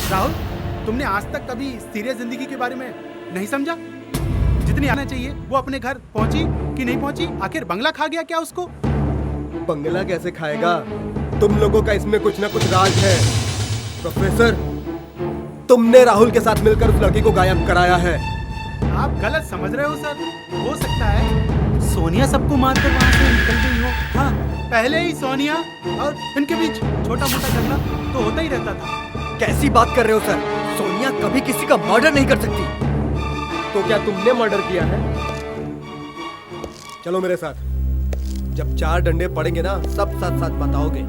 [SPEAKER 22] राहुल, तुमने आज तक कभी सीरियस जिंदगी के बारे में नहीं समझा? जितनी आना चाहिए वो अपने घर पहुंची कि नहीं पहुंची? आखिर बंगला खा गया क्या उसको?
[SPEAKER 6] बंगला कैसे खाएगा? तुम लोगों का इसमें कुछ ना कुछ राज है। प्रोफेसर, तुमने राहुल के साथ मिलकर उस लड़की को गायब कराया है।
[SPEAKER 22] आप गलत समझ रहे हो सर। हो सकता है सोनिया सबको मारकर वहाँ से निकल गई हो। हाँ, पहले ही सोनिया और इनके बीच छोटा मोटा झगड़ा तो होता ही रहता था।
[SPEAKER 20] कैसी बात कर रहे हो सर? सोनिया कभी किसी का मर्डर नहीं कर सकती।
[SPEAKER 6] तो क्या तुमने मर्डर किया है? चलो मेरे साथ। जब 4 डंडे पड़ेंगे ना, सब साथ साथ बताओगे।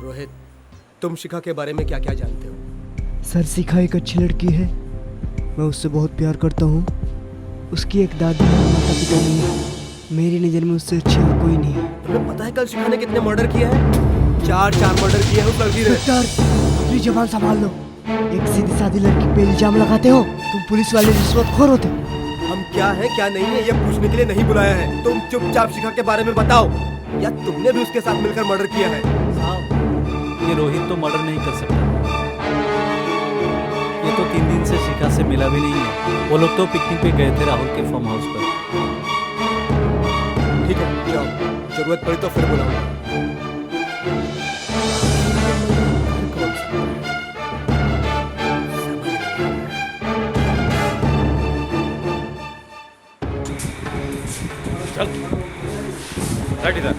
[SPEAKER 6] रोहित, तुम शिखा के बारे में क्या क्या जानते हो?
[SPEAKER 2] सर, शिखा एक अच्छी लड़की है। मैं उससे बहुत प्यार करता हूँ। उसकी एक दादी है, माता पिता नहीं है। मेरी नज़र में उससे अच्छा कोई नहीं है।
[SPEAKER 6] तुम्हें पता है कल शिखा ने कितने मर्डर किए हैं? 4 मर्डर किए हैं उस लड़की ने।
[SPEAKER 2] अपनी जबान संभाल लो। एक सीधी सादी लड़की पे इल्जाम लगाते हो। तुम पुलिस वाले रिश्वतखोर होते।
[SPEAKER 6] हम क्या है क्या नहीं है ये पूछने के लिए नहीं बुलाया है। तुम चुपचाप शिखा के बारे में बताओ, या तुमने भी उसके साथ मिलकर मर्डर किया है?
[SPEAKER 12] ये रोहित तो मर्डर नहीं कर सकता। ये तो 3 दिन से शिखा से मिला भी नहीं है। वो लोग तो पिकनिक पे गए थे राहुल के फार्म हाउस पर।
[SPEAKER 6] ठीक है, जाओ। जरूरत पड़ी तो फिर बुलाऊंगा।
[SPEAKER 21] चल, बैठ इधर।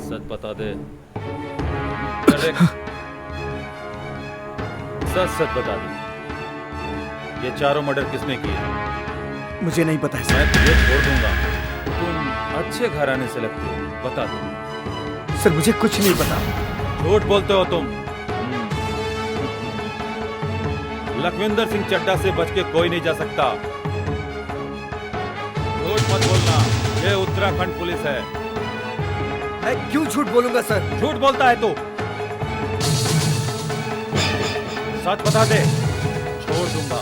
[SPEAKER 21] सच बता दे। सच बता दे, ये 4 मर्डर किसने किए?
[SPEAKER 20] मुझे नहीं पता है
[SPEAKER 21] मैं तुझे छोड़ दूंगा। तुम अच्छे घराने से लगते हो, बता दो।
[SPEAKER 20] सर, मुझे कुछ नहीं पता।
[SPEAKER 21] झूठ बोलते हो तुम। लखविंदर सिंह चड्ढा से बच के कोई नहीं जा सकता। झूठ मत बोलना, ये उत्तराखंड पुलिस है।
[SPEAKER 20] मैं क्यों झूठ बोलूंगा सर?
[SPEAKER 21] झूठ बोलता है तू। सच बता दे, छोड़ दूंगा।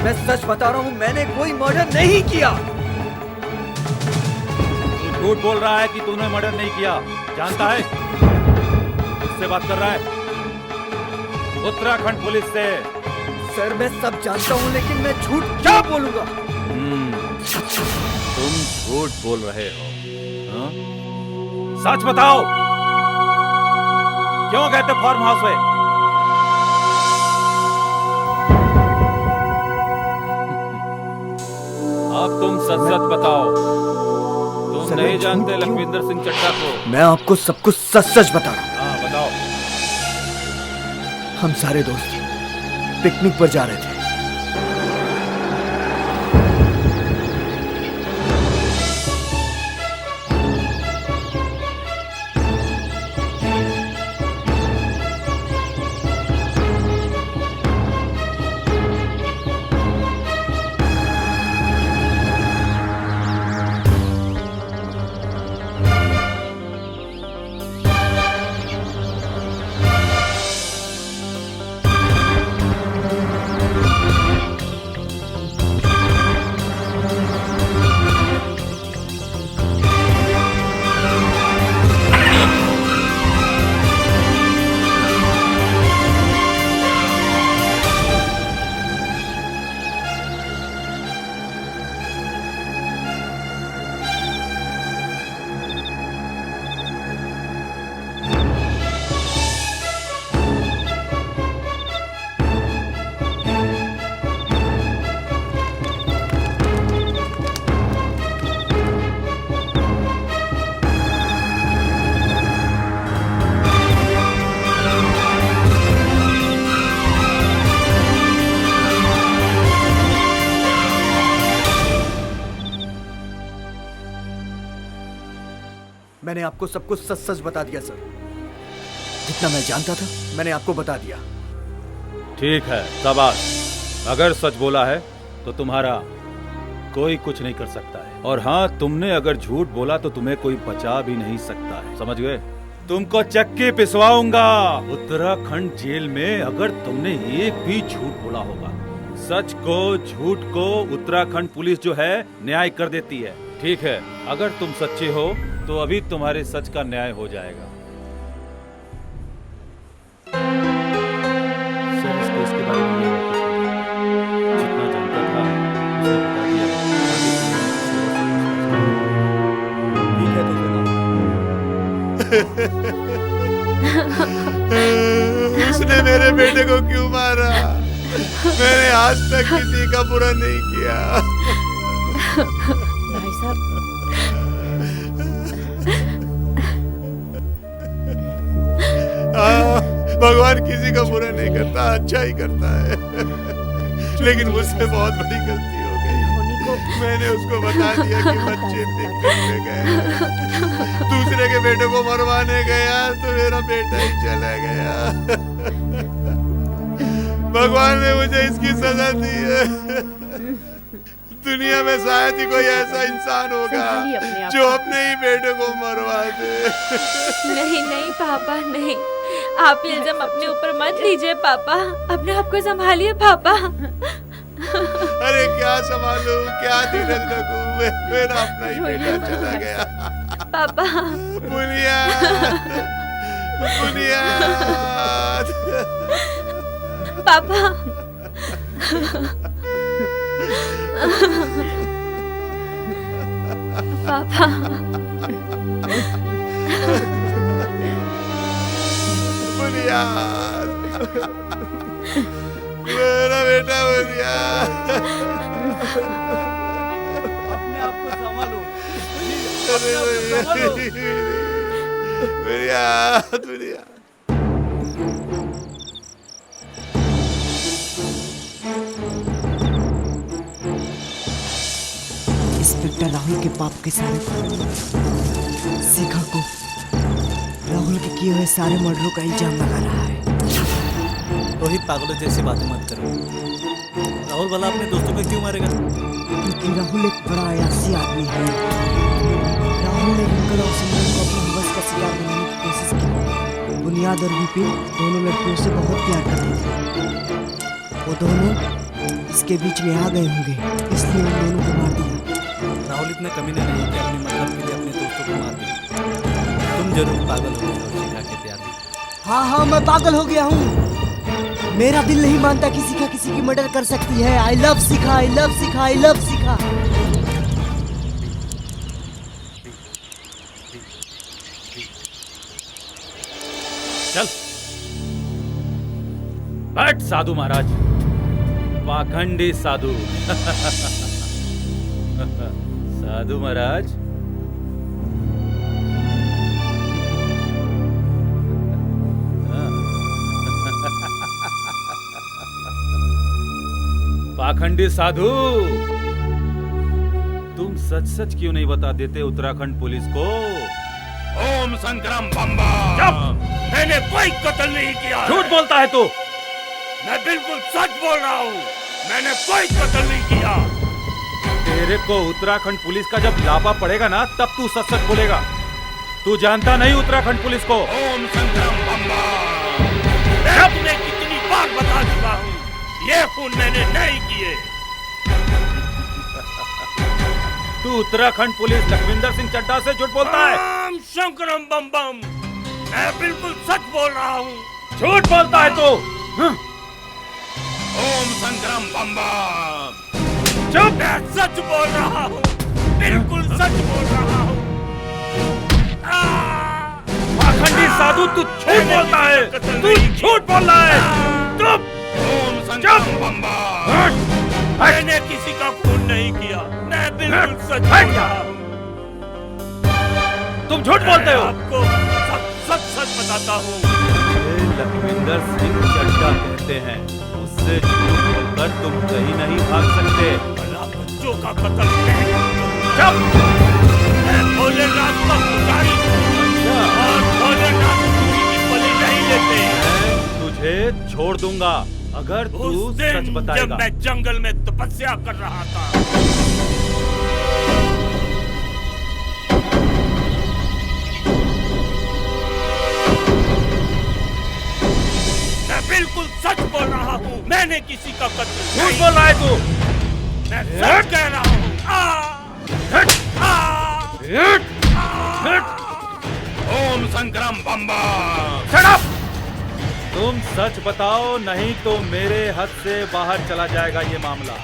[SPEAKER 20] मैं सच बता रहा हूँ, मैंने कोई मर्डर नहीं किया।
[SPEAKER 21] तू झूठ बोल रहा है कि तूने मर्डर नहीं किया। जानता है किससे बात कर रहा है? उत्तराखंड पुलिस से।
[SPEAKER 20] सर, मैं सब जानता हूँ, लेकिन मैं झूठ क्या बोलूंगा?
[SPEAKER 21] तुम झूठ बोल रहे हो। हाँ? सच बताओ, क्यों गए थे फार्म हाउस में? अब तुम सच बताओ। तुम नहीं जानते लखविंदर सिंह चड्ढा को?
[SPEAKER 20] मैं आपको सब कुछ सच बता रहा हूँ।
[SPEAKER 21] हाँ, बताओ।
[SPEAKER 20] हम सारे दोस्त पिकनिक पर जा रहे थे। मैंने आपको सब कुछ सच सच बता दिया सर। जितना मैं जानता था मैंने आपको बता दिया।
[SPEAKER 21] ठीक है, शाबाश। अगर सच बोला है तो तुम्हारा कोई कुछ नहीं कर सकता है। और हाँ, तुमने अगर झूठ बोला तो तुम्हें कोई बचा भी नहीं सकता है, समझ गए? तुमको चक्की पिसवाऊंगा उत्तराखंड जेल में अगर तुमने एक भी झूठ बोला होगा। सच को झूठ को उत्तराखंड पुलिस जो है न्याय कर देती है। ठीक है, अगर तुम सच्चे हो तो अभी तुम्हारे सच का न्याय हो जाएगा। सर, इस केस के बारे में ये जितना जानता था उसे बता दिया।
[SPEAKER 6] ठीक है तो
[SPEAKER 1] उसने मेरे बेटे को क्यों मारा? मैंने आज तक किसी का बुरा नहीं किया।
[SPEAKER 10] भाई साहब,
[SPEAKER 1] भगवान किसी का बुरा नहीं करता, अच्छा ही करता है। लेकिन मुझसे बहुत बड़ी गलती हो गई। मैंने उसको बता दिया कि बच्चे पिकनिक में गए, दूसरे के बेटे को मरवाने गया तो मेरा बेटा ही चला गया। भगवान ने मुझे इसकी सजा दी है। दुनिया में शायद ही कोई ऐसा इंसान होगा जो अपने ही बेटे को मरवा दे।
[SPEAKER 15] नहीं नहीं पापा, नहीं, आप इल्जाम अपने ऊपर मत लीजिए पापा। अपने आप को संभालिए पापा।
[SPEAKER 1] अरे क्या संभालूं, क्या धीरज रखूं? मेरा अपना ही बेटा चला गया।
[SPEAKER 15] पापा,
[SPEAKER 1] बुनियाद, बुनियाद।
[SPEAKER 15] पापा, पापा,
[SPEAKER 1] बुनियाद, मेरा बेटा बुनियाद।
[SPEAKER 12] अपने आप को संभालो।
[SPEAKER 1] बुनियाद, बुनियाद।
[SPEAKER 2] इंस्पेक्टर राहुल के पाप के सारे शिखा को राहुल के किए हुए सारे मर्डरों का इल्जाम लगा रहा है।
[SPEAKER 12] रोहित, पागलों जैसी बातें मत करो। राहुल भला अपने दोस्तों को क्यों मारेगा?
[SPEAKER 2] क्योंकि राहुल एक बड़ा अयासी आदमी है। राहुल ने रिंकल और सिमरन को अपने हवस का शिकार बनाने की कोशिश की। बुनियाद और विपिन दोनों लड़कियों से बहुत प्यार करते थे। वो दोनों इसके बीच में आ गए होंगे, इसलिए उन दोनों को मार दिया।
[SPEAKER 12] राहुल इतने कमीने नहीं कि अपने मतलब के लिए अपने दोस्तों को मार दिया। तुम जरूर पागल हो गए हो शिखा के प्यार में।
[SPEAKER 2] हाँ, मैं पागल हो गया हूँ। मेरा दिल नहीं मानता कि शिखा किसी की मर्डर कर सकती है। I love Shikha, I love Shikha, I love Shikha.
[SPEAKER 21] चल बैठ साधु महाराज, पाखंडी साधु। साधु महाराज, पाखंडी साधु, तुम सच सच क्यों नहीं बता देते उत्तराखंड पुलिस को?
[SPEAKER 14] ओम संग्राम बम्बा, मैंने कोई कत्ल नहीं किया।
[SPEAKER 21] झूठ बोलता है तू।
[SPEAKER 14] मैं बिल्कुल सच बोल रहा हूँ, मैंने कोई कत्ल नहीं किया।
[SPEAKER 21] तेरे को उत्तराखंड पुलिस का जब लापा पड़ेगा ना, तब तू सच सच बोलेगा। तू जानता नहीं उत्तराखंड पुलिस को?
[SPEAKER 14] ओम संग्राम बम्बा, मैं तुम्हें कितनी बार बता चुका हूँ, ये खून मैंने नहीं किए।
[SPEAKER 21] तू उत्तराखंड पुलिस लखविंदर सिंह चड्ढा से झूठ बोलता है।
[SPEAKER 14] ओम शंकरम बम बम, मैं बिल्कुल सच बोल रहा हूँ।
[SPEAKER 21] झूठ बोलता है तू।
[SPEAKER 14] ओम संग्राम बम बम,
[SPEAKER 21] चुप।
[SPEAKER 14] मैं सच बोल रहा हूँ, बिल्कुल सच बोल रहा हूँ।
[SPEAKER 21] पाखंडी साधु, तू झूठ बोलता है, तू झूठ बोल रहा है। चुप।
[SPEAKER 14] ओम संग्राम बम बम, मैंने किसी का खून नहीं किया, मैं बिल्कुल सच बोल रहा हूँ।
[SPEAKER 21] तुम झूठ बोलते हो।
[SPEAKER 14] आपको सच सच बताता हूँ।
[SPEAKER 21] लखविंदर सिंह चड्ढा कहते हैं, उससे झूठ बोलकर तुम कहीं नहीं भाग सकते।
[SPEAKER 14] बच्चों का कत्ल नहीं।
[SPEAKER 21] चुप।
[SPEAKER 14] मैं भोलेनाथ का पुजारी और भोलेनाथ किसी की बलि नहीं लेते।
[SPEAKER 21] तुझे छोड़ दूंगा अगर तू सच बताएगा।
[SPEAKER 14] जब मैं जंगल में तपस्या कर रहा था, मैं बिल्कुल सच बोल रहा हूँ। मैंने किसी का कत्ल
[SPEAKER 21] झूठ बोल रहा है तू।
[SPEAKER 14] मैं सच कह रहा हूँ। ओम संक्रम बम्बा।
[SPEAKER 21] तुम सच बताओ, नहीं तो मेरे हद से बाहर चला जाएगा ये मामला।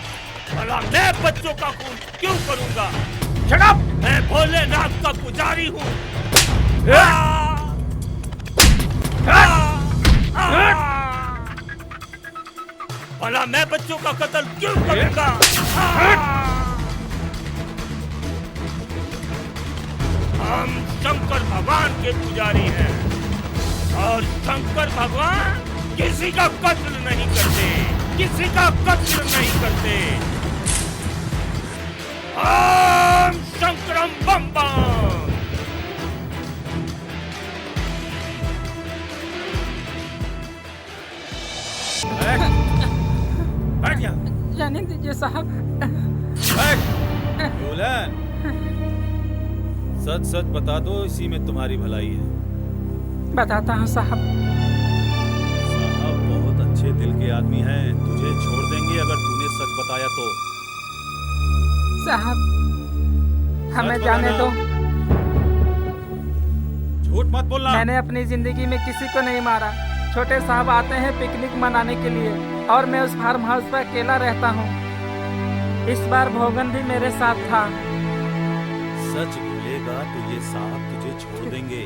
[SPEAKER 14] भला मैं बच्चों का खून क्यों करूंगा? मैं भोलेनाथ का पुजारी हूँ। भला मैं बच्चों का कत्ल क्यों करूंगा? हम शंकर भगवान के पुजारी हैं और शंकर भगवान किसी का कत्ल नहीं करते, किसी का कत्ल नहीं करते। ओम शंकरम बम बम।
[SPEAKER 21] बैठ जा।
[SPEAKER 5] जाने दीजिए साहब।
[SPEAKER 21] बोलन, सच सच बता दो, इसी में तुम्हारी भलाई है।
[SPEAKER 5] बताता हूँ साहब।
[SPEAKER 21] साहब बहुत अच्छे दिल के आदमी हैं, तुझे छोड़ देंगे अगर तूने सच बताया तो।
[SPEAKER 5] साहब हमें जाने दो।
[SPEAKER 21] झूठ मत बोलना।
[SPEAKER 5] मैंने अपनी जिंदगी में किसी को नहीं मारा। छोटे साहब आते हैं पिकनिक मनाने के लिए और मैं उस फार्म हाउस पर अकेला रहता हूँ। इस बार भोगन भी मेरे साथ था।
[SPEAKER 21] सच बोलेगा तो ये साहब तुझे छोड़ देंगे।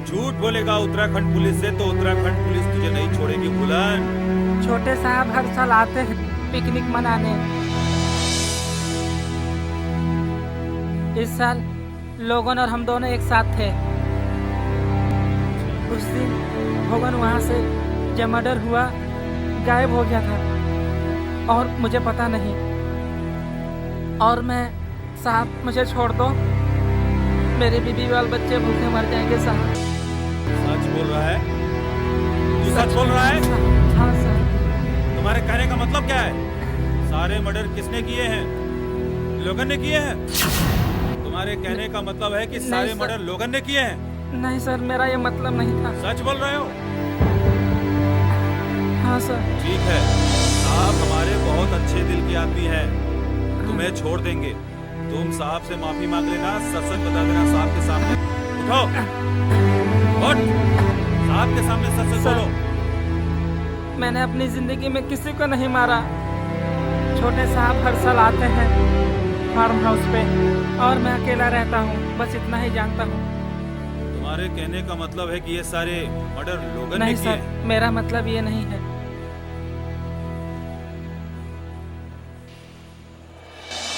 [SPEAKER 21] झूठ बोलेगा उत्तराखंड पुलिस से तो उत्तराखंड पुलिस तुझे नहीं छोड़ेगी। बुलन,
[SPEAKER 5] छोटे साहब हर साल आते हैं पिकनिक मनाने। इस साल लोगन और हम दोनों एक साथ थे। उस दिन भोगन वहाँ से जब मर्डर हुआ गायब हो गया था और मुझे पता नहीं। और मैं साहब मुझे छोड़ दो, मेरे बीबी बाल बच्चे भूखे मर जाएंगे साहब।
[SPEAKER 21] सच बोल रहा है? तू सच बोल रहा है?
[SPEAKER 5] हाँ सर।
[SPEAKER 21] तुम्हारे कहने का मतलब क्या है? सारे मर्डर किसने किए हैं? लोगन ने किए हैं? तुम्हारे कहने का मतलब है कि सारे मर्डर लोगन ने किए हैं?
[SPEAKER 5] नहीं सर, मेरा ये मतलब नहीं था।
[SPEAKER 21] सच बोल रहे हो?
[SPEAKER 5] हाँ सर।
[SPEAKER 21] ठीक है, आप हमारे बहुत अच्छे दिल के आदमी हैं, तुम्हें छोड़ देंगे। तुम साहब से माफी मांग लेना, सच सच बता देना साहब के सामने। उठो, उठ, साहब के सामने सच सच बोलो।
[SPEAKER 5] मैंने अपनी जिंदगी में किसी को नहीं मारा। छोटे साहब हर साल आते हैं फार्म हाउस पे और मैं अकेला रहता हूँ, बस इतना ही जानता हूँ।
[SPEAKER 21] तुम्हारे कहने का मतलब है कि ये सारे मर्डर लोगन ने
[SPEAKER 5] नहीं
[SPEAKER 21] किए?
[SPEAKER 5] सर, मेरा मतलब ये नहीं है।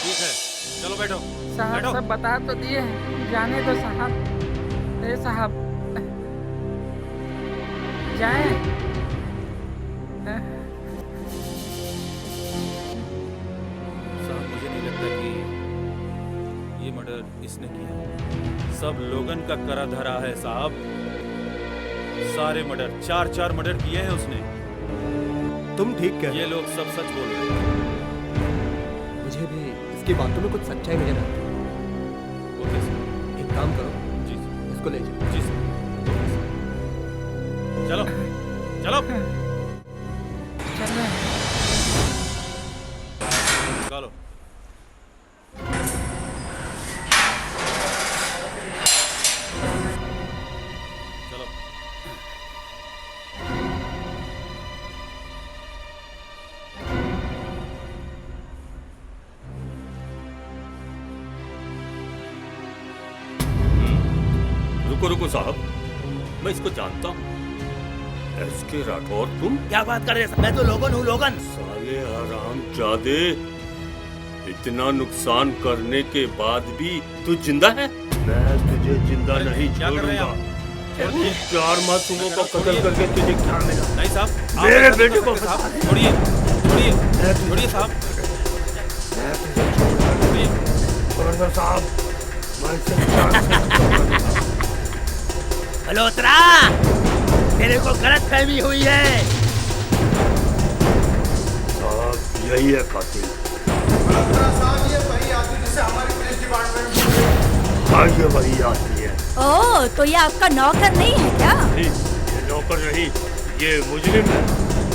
[SPEAKER 21] ठीक है, चलो बैठो।
[SPEAKER 5] साहब
[SPEAKER 21] बैठो।
[SPEAKER 5] सब बता तो दिए हैं, जाने दो साहब। ए साहब जाएं।
[SPEAKER 21] साहब मुझे नहीं लगता कि ये मर्डर इसने किया। सब लोगन का करा धरा है साहब। सारे मर्डर, 4 मर्डर किए हैं उसने।
[SPEAKER 6] तुम ठीक कह रहे
[SPEAKER 21] ये लोग सब सच बोल रहे हैं।
[SPEAKER 6] मुझे भी इसकी बातों में कुछ सच्चाई नजर आती है।
[SPEAKER 21] Okay sir.
[SPEAKER 6] एक काम करो,
[SPEAKER 21] जी
[SPEAKER 6] इसको ले जाओ।
[SPEAKER 21] जी सर। चलो चलो
[SPEAKER 5] चलो।
[SPEAKER 21] चलो। चलो।
[SPEAKER 14] रुको रुको साहब, मैं इसको जानता हूँ। एसके राठौर तुम?
[SPEAKER 8] क्या बात कर रहे हैं? मैं तो लोगन हूँ, लोगन।
[SPEAKER 14] साले हरामजादे, इतना नुकसान करने के बाद भी तू जिंदा है? मैं तुझे जिंदा नहीं छोड़ूंगा। और तुम 4 मासूमों का कत्ल करके तुझे क्या मिला?
[SPEAKER 21] नहीं साहब,
[SPEAKER 14] मेरे बेटे को
[SPEAKER 21] छोड़िए छोड़िए छोड़िए साहब।
[SPEAKER 14] गवर्नर साहब,
[SPEAKER 8] मल्होत्रा, तेरे को गलत फहमी हुई है।
[SPEAKER 14] यही है कातिल।
[SPEAKER 1] साहब, ये वही आदमी जिसे हमारी पुलिस डिपार्टमेंट में
[SPEAKER 14] हाँ, ये वही आदमी है।
[SPEAKER 7] ओह, तो ये आपका नौकर नहीं है क्या?
[SPEAKER 14] नहीं, ये नौकर नहीं, ये मुजरिम है।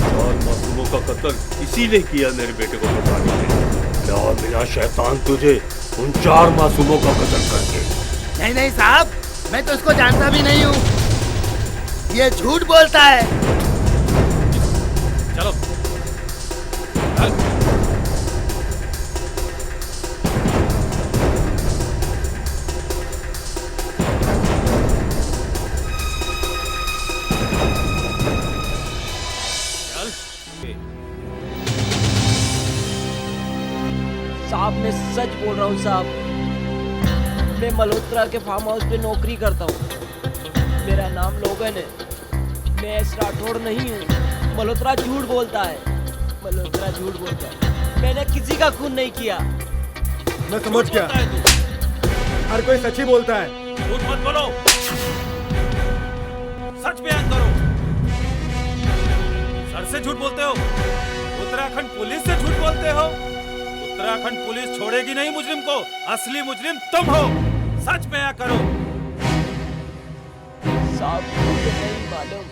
[SPEAKER 14] 4 मासूमों का कत्ल इसीलिए किया मेरे बेटे को बचाने के लिए। क्या मिला शैतान तुझे उन 4 मासूमों का कत्ल करके?
[SPEAKER 8] नहीं नहीं साहब, मैं तो इसको जानता भी नहीं हूँ। ये झूठ बोलता है।
[SPEAKER 21] चलो
[SPEAKER 13] साहब, मैं सच बोल रहा हूँ साहब। मैं मल्होत्रा के फार्म हाउस पे नौकरी करता हूँ। मेरा नाम लोगन है। मैं एस राठौड़ नहीं हूँ। मल्होत्रा झूठ बोलता है। मल्होत्रा झूठ बोलता है। मैंने किसी का खून नहीं किया।
[SPEAKER 6] मैं समझ गया, हर कोई सच ही बोलता है।
[SPEAKER 21] झूठ मत बोलो, सच बयान करो। सर से झूठ बोलते हो, उत्तराखंड पुलिस से झूठ बोलते हो। उत्तराखंड पुलिस छोड़ेगी नहीं मुजरिम को। असली मुजरिम तुम हो। सच बयान करो।
[SPEAKER 13] साहब, मुझे नहीं मालूम।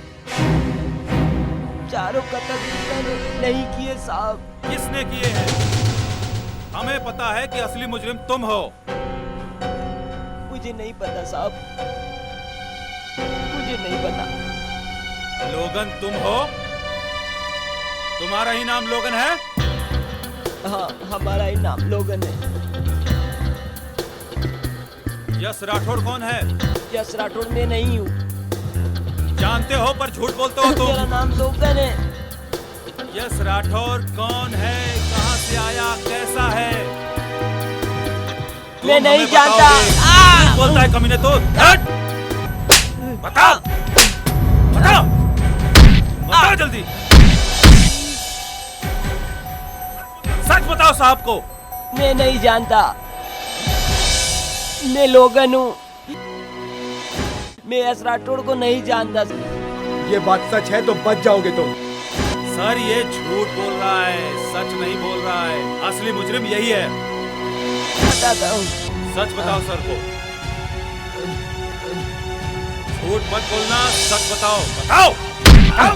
[SPEAKER 13] चारों कत्ल मैंने नहीं किए साहब।
[SPEAKER 21] किसने किए हैं? हमें पता है कि असली मुजरिम तुम हो।
[SPEAKER 13] मुझे नहीं पता साहब, मुझे नहीं पता।
[SPEAKER 21] लोगन तुम हो? तुम्हारा ही नाम लोगन है?
[SPEAKER 13] हाँ, हमारा ही नाम लोगन है।
[SPEAKER 21] यश राठौड़ कौन है?
[SPEAKER 13] यश राठौड़ मैं नहीं हूँ।
[SPEAKER 21] जानते हो पर झूठ बोलते हो तुम।
[SPEAKER 13] मेरा नाम लोगन है।
[SPEAKER 21] यश राठौड़ कौन है, कहाँ से आया, कैसा है?
[SPEAKER 13] मैं नहीं जानता।
[SPEAKER 21] झूठ बोलता है कमीने तो। बता, बता, बता जल्दी। सच बताओ साहब को।
[SPEAKER 13] मैं नहीं जानता। मैं लोगन हूँ। मैं एस राठौड़ को नहीं जानता।
[SPEAKER 6] ये बात सच है तो बच जाओगे तुम।
[SPEAKER 21] सर, ये झूठ बोल रहा है, सच नहीं बोल रहा है। असली मुजरिम यही है।
[SPEAKER 13] बताता हूँ।
[SPEAKER 21] सच बताओ सर को। झूठ मत बोलना, सच बताओ। बताओ, बताओ।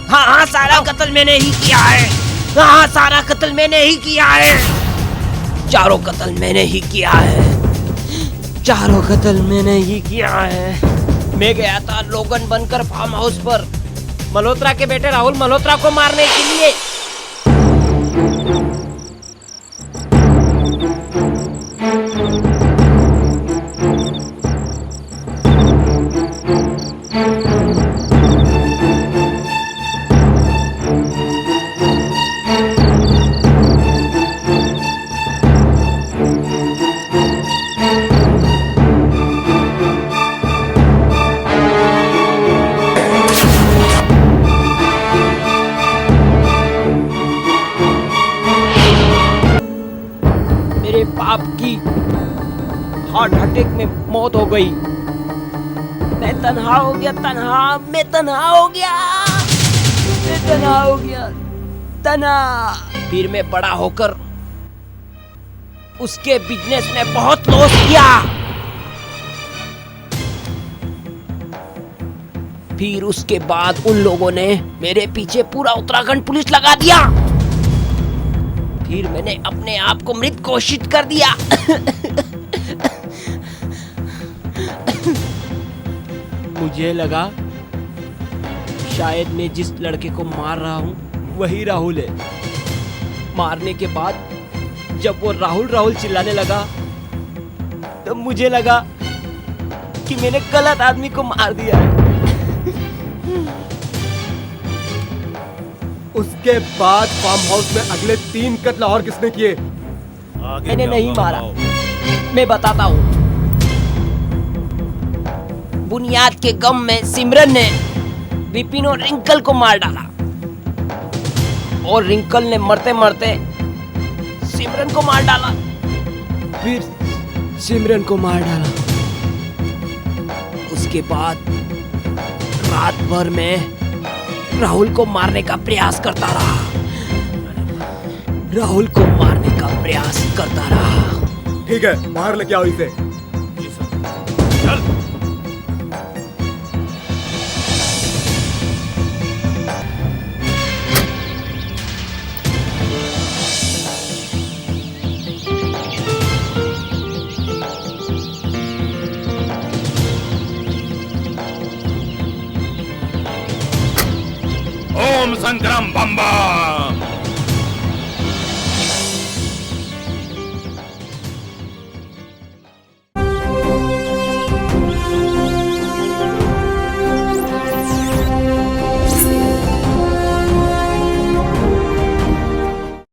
[SPEAKER 13] हाँ हाँ, सारा कत्ल मैंने ही किया है। हाँ, सारा कत्ल मैंने ही किया है। चारों कत्ल मैंने ही किया है। चारों कत्ल मैंने ही किया है। मैं गया था लोगन बनकर फार्म हाउस पर मल्होत्रा के बेटे राहुल मल्होत्रा को मारने के लिए। आपकी हार्ट अटैक में मौत हो गई। मैं तन्हा हो गया, मैं तन्हा हो गया, फिर मैं बड़ा होकर उसके बिजनेस में बहुत लॉस किया। फिर उसके बाद उन लोगों ने मेरे पीछे पूरा उत्तराखंड पुलिस लगा दिया। फिर मैंने अपने आप को मृत घोषित कर दिया। मुझे लगा शायद मैं जिस लड़के को मार रहा हूँ वही राहुल है। मारने के बाद जब वो राहुल राहुल चिल्लाने लगा तब मुझे लगा कि मैंने गलत आदमी को मार दिया है।
[SPEAKER 6] उसके बाद फार्म हाउस में अगले 3 कत्ल और किसने किए?
[SPEAKER 13] मैंने नहीं मारा। मैं बताता हूँ। बुनियाद के गम में सिमरन ने विपिन और रिंकल को मार डाला और रिंकल ने मरते मरते सिमरन को मार डाला।
[SPEAKER 4] फिर सिमरन को मार डाला। उसके बाद रात भर मैं राहुल को मारने का प्रयास करता रहा। राहुल को मारने का प्रयास करता रहा।
[SPEAKER 6] ठीक है, बाहर लेके आओ इसे।
[SPEAKER 14] चल। ओम संग्राम बम्बा।